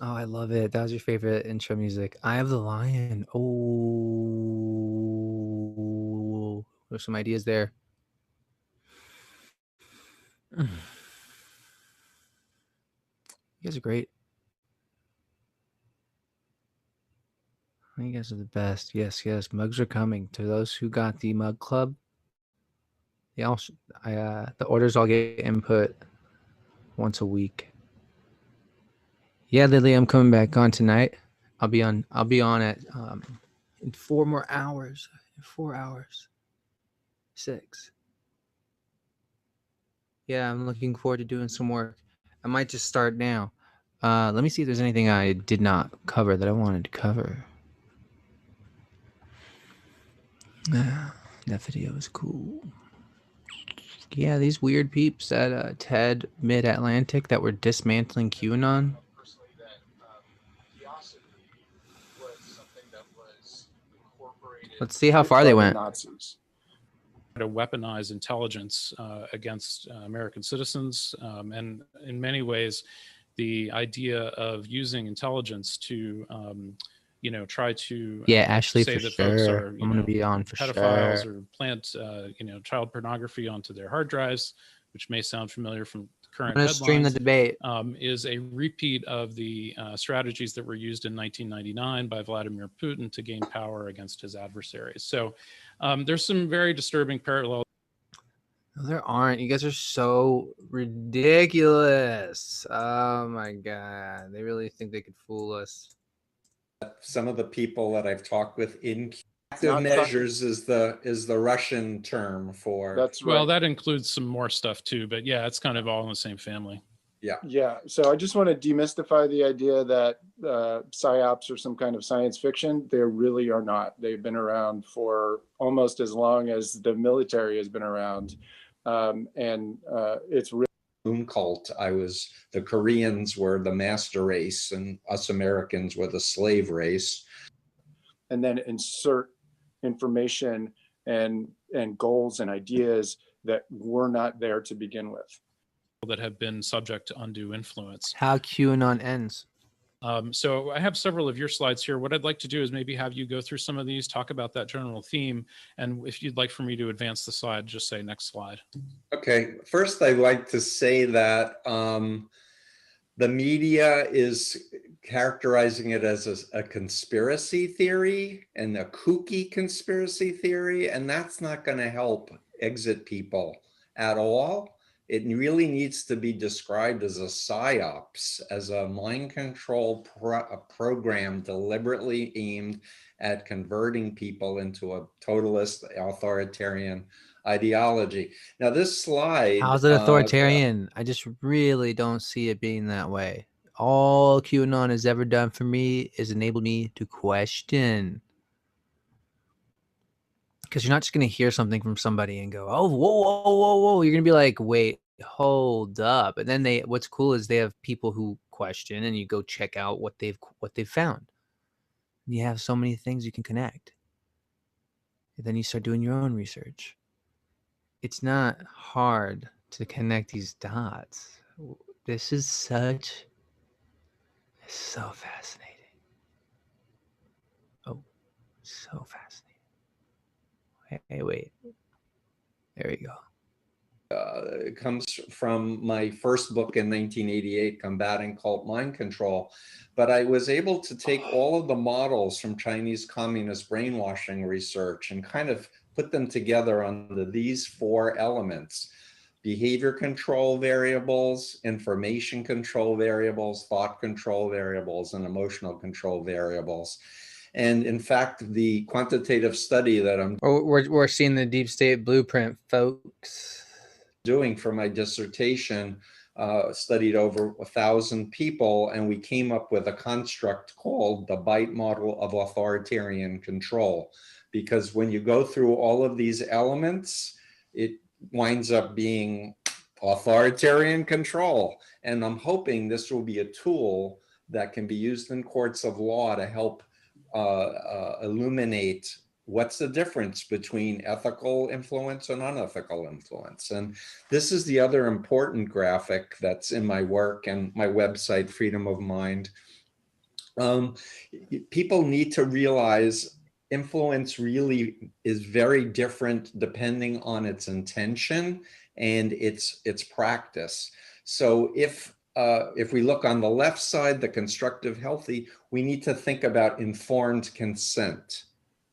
Oh, I love it. That was your favorite intro music. Eye of the Lion. Oh, there's some ideas there. You guys are great. You guys are the best. Yes. Mugs are coming. To those who got the mug club, the orders all get input once a week. Yeah, Lily, I'm coming back on tonight. I'll be on at in 4 more hours. 4 hours. 6. Yeah, I'm looking forward to doing some work. I might just start now. Let me see if there's anything I did not cover that I wanted to cover. That video is cool. Yeah, these weird peeps at TED Mid-Atlantic that were dismantling QAnon. Let's see how far they went. Nazis. To weaponize intelligence against American citizens, and in many ways, the idea of using intelligence to, try to Ashley, say for that folks sure. are, I'm gonna be on for pedophiles sure. or plant, child pornography onto their hard drives, which may sound familiar from current I'm gonna headlines. stream the debate. Is a repeat of the strategies that were used in 1999 by Vladimir Putin to gain power against his adversaries. So there's some very disturbing parallels. No, there aren't. You guys are so ridiculous. Oh my god. They really think they could fool us. Some of the people that I've talked with in active Not measures is the Russian term for. That's right. Well, that includes some more stuff too, but yeah, it's kind of all in the same family. Yeah. Yeah. So I just want to demystify the idea that psyops are some kind of science fiction. They really are not. They've been around for almost as long as the military has been around. And it's really Cult. The Koreans were the master race and us Americans were the slave race. And then insert information and goals and ideas that were not there to begin with. That have been subject to undue influence. How QAnon ends. So I have several of your slides here. What I'd like to do is maybe have you go through some of these, talk about that general theme. And if you'd like for me to advance the slide, just say next slide. Okay, first I'd like to say that the media is characterizing it as a conspiracy theory and a kooky conspiracy theory, and that's not going to help exit people at all. It really needs to be described as a psyops, as a mind control program deliberately aimed at converting people into a totalist authoritarian ideology. Now this slide— How's it authoritarian? I just really don't see it being that way. All QAnon has ever done for me is enable me to question. Because you're not just going to hear something from somebody and go, oh, whoa. You're going to be like, wait, hold up. And then what's cool is they have people who question, and you go check out what they've found. And you have so many things you can connect. And then you start doing your own research. It's not hard to connect these dots. This is so fascinating. Oh, so fascinating. Hey, wait. There we go. It comes from my first book in 1988, Combating Cult Mind Control. But I was able to take all of the models from Chinese communist brainwashing research and kind of put them together under these four elements: behavior control variables, information control variables, thought control variables, and emotional control variables. And in fact, the quantitative study that we're seeing the deep state blueprint, folks. Doing for my dissertation studied over 1,000 people, and we came up with a construct called the BITE model of authoritarian control. Because when you go through all of these elements, it winds up being authoritarian control. And I'm hoping this will be a tool that can be used in courts of law to help illuminate what's the difference between ethical influence and unethical influence. And this is the other important graphic that's in my work and my website, Freedom of Mind. People need to realize influence really is very different depending on its intention and its practice. So if we look on the left side, the constructive healthy, we need to think about informed consent,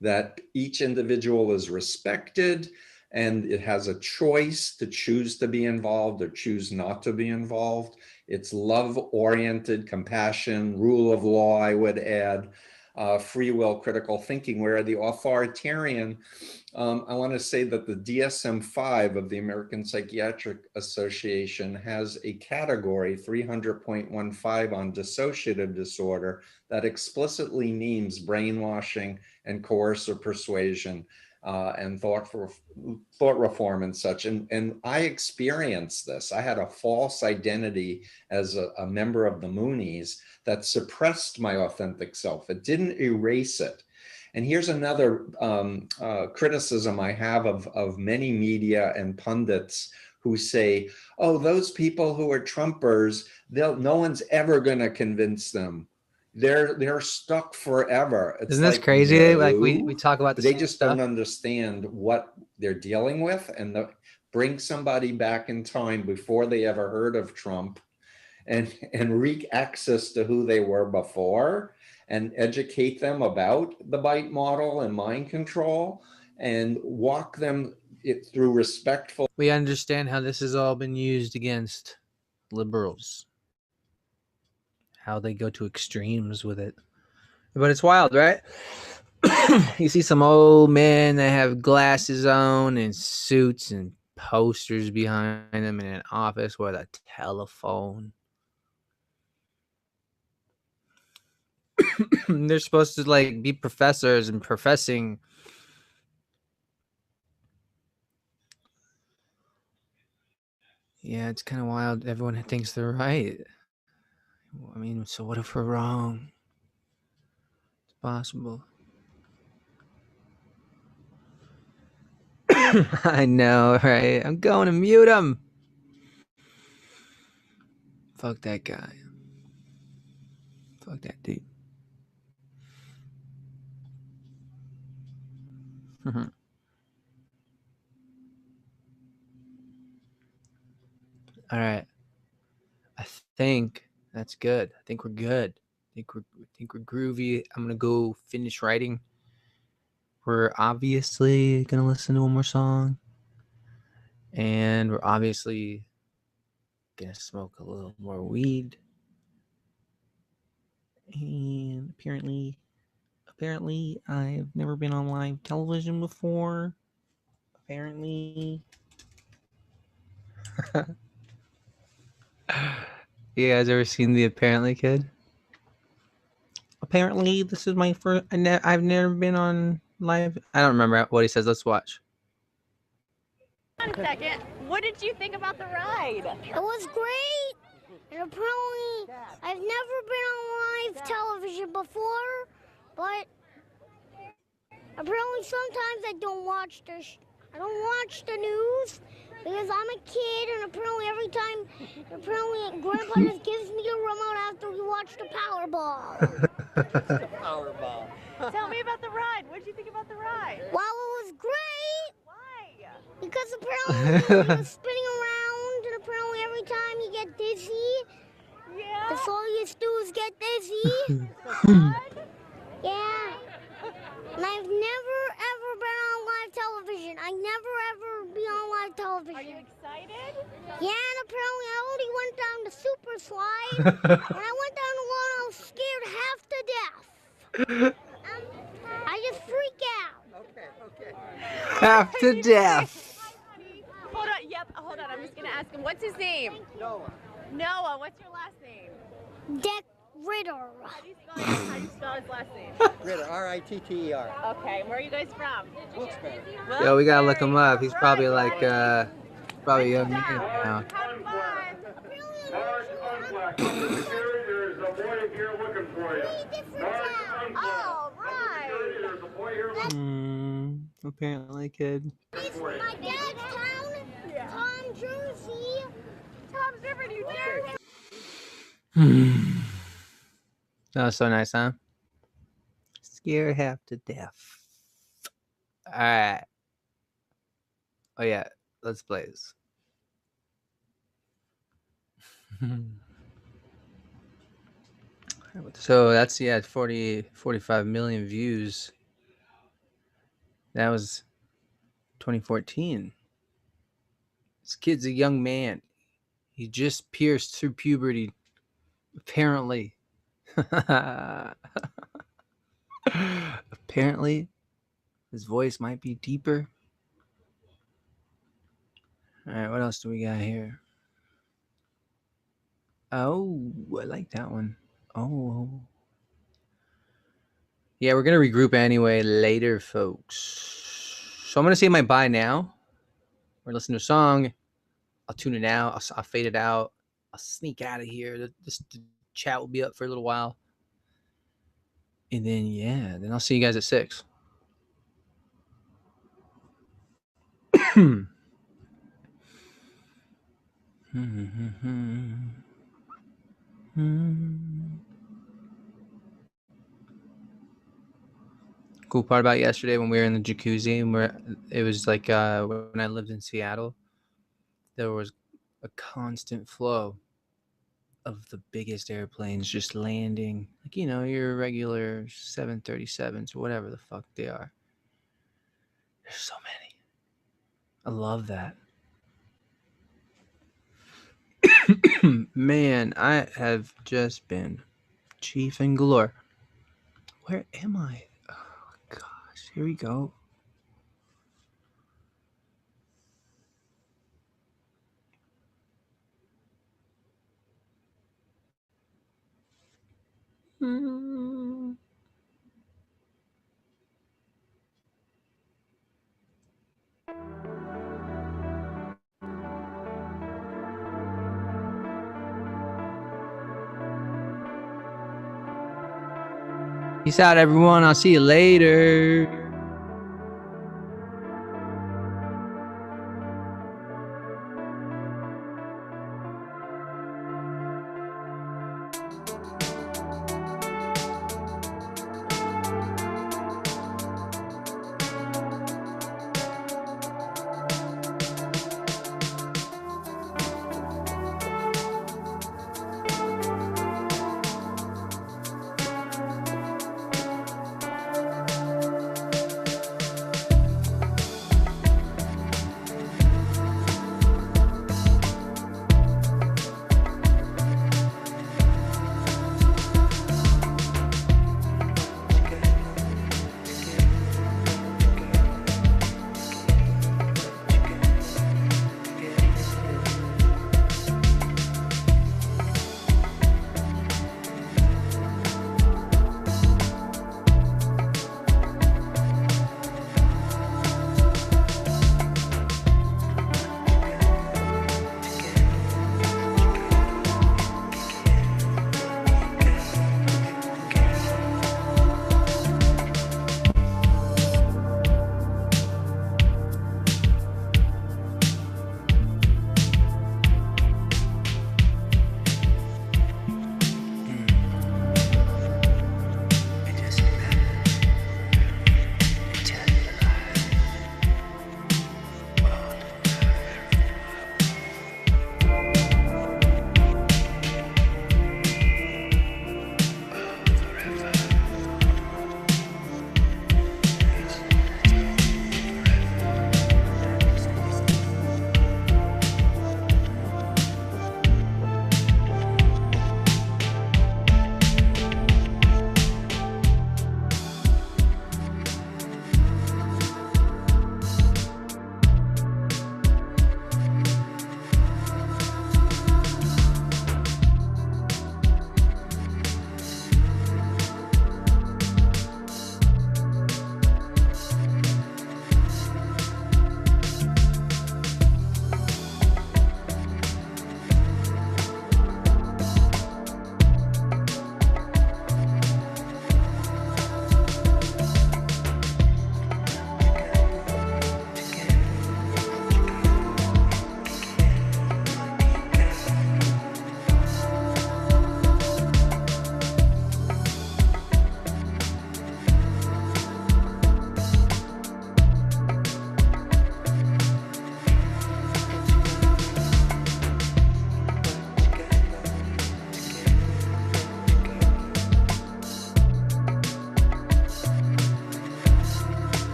that each individual is respected and it has a choice to choose to be involved or choose not to be involved. It's love-oriented, compassion, rule of law, I would add, free will, critical thinking, where the authoritarian, I want to say that the DSM-5 of the American Psychiatric Association has a category, 300.15, on dissociative disorder that explicitly names brainwashing and coercive persuasion and thought reform and such. And I experienced this. I had a false identity as a member of the Moonies that suppressed my authentic self. It didn't erase it. And here's another criticism I have of many media and pundits who say, oh, those people who are Trumpers, no one's ever going to convince them. They're stuck forever. It's Isn't this like, crazy? no, Like we talk about they just don't understand what they're dealing with, and bring somebody back in time before they ever heard of Trump and wreak access to who they were before and educate them about the BITE model and mind control and walk them through respectful. We understand how this has all been used against liberals, how they go to extremes with it. But it's wild, right? You see some old men that have glasses on and suits and posters behind them in an office with a telephone. They're supposed to like be professors and professing. Yeah, it's kind of wild. Everyone thinks they're right. I mean, so what if we're wrong? It's possible. I know, right? I'm going to mute him. Fuck that guy. Fuck that dude. All right. I think that's good. I think we're good. I think we're groovy. I'm gonna go finish writing. We're obviously gonna listen to one more song, and we're obviously gonna smoke a little more weed. And apparently, I've never been on live television before. Apparently, you guys ever seen the Apparently Kid? Apparently, this is my first. I've never been on live. I don't remember what he says. Let's watch. One second. What did you think about the ride? It was great. And apparently, I've never been on live television before, but apparently sometimes I don't watch the news because I'm a kid, and apparently Grandpa just gives me a remote after we watch the Powerball. Powerball. Tell me about the ride. What did you think about the ride? Well, it was great. Why? Because apparently you're spinning around, and apparently every time you get dizzy, Yeah. that's all you do is get dizzy. Yeah. And I've never ever been on live television. I never ever be on live television. Are you excited? Yeah, and apparently I already went down the super slide. When I went down the one, I was scared half to death. I just freak out. Okay. Half to death. Hold on. Yep. Hold on. I'm just gonna ask him. What's his name? Noah. Noah. What's your last name? Dick Ritter. How do you spell his last name? Ritter, R-I-T-T-E-R. Okay. Where are you guys from? Wilkes-Barre. Yo, we gotta look him up. He's probably like probably a young man now. Oh, right. Apparently, kid. He's from my dad's town, Tom, Jersey. Tom's River, New Jersey. That was so nice, huh? Scare half to death. All right. Oh yeah, let's play this. So that's 45 million views. That was 2014. This kid's a young man. He just pierced through puberty, apparently. Apparently, his voice might be deeper. All right, what else do we got here? Oh, I like that one. Oh. Yeah, we're going to regroup anyway later, folks. So I'm going to say my bye now. We're listening to a song. I'll tune it out. I'll fade it out. I'll sneak out of here. The chat will be up for a little while. And then I'll see you guys at 6. Cool part about yesterday when we were in the jacuzzi and it was like when I lived in Seattle, there was a constant flow of the biggest airplanes just landing, like, you know, your regular 737s or whatever the fuck they are. There's so many. I love that. Man, I have just been chiefing galore. Where am I? Oh, gosh. Here we go. Peace out, everyone. I'll see you later.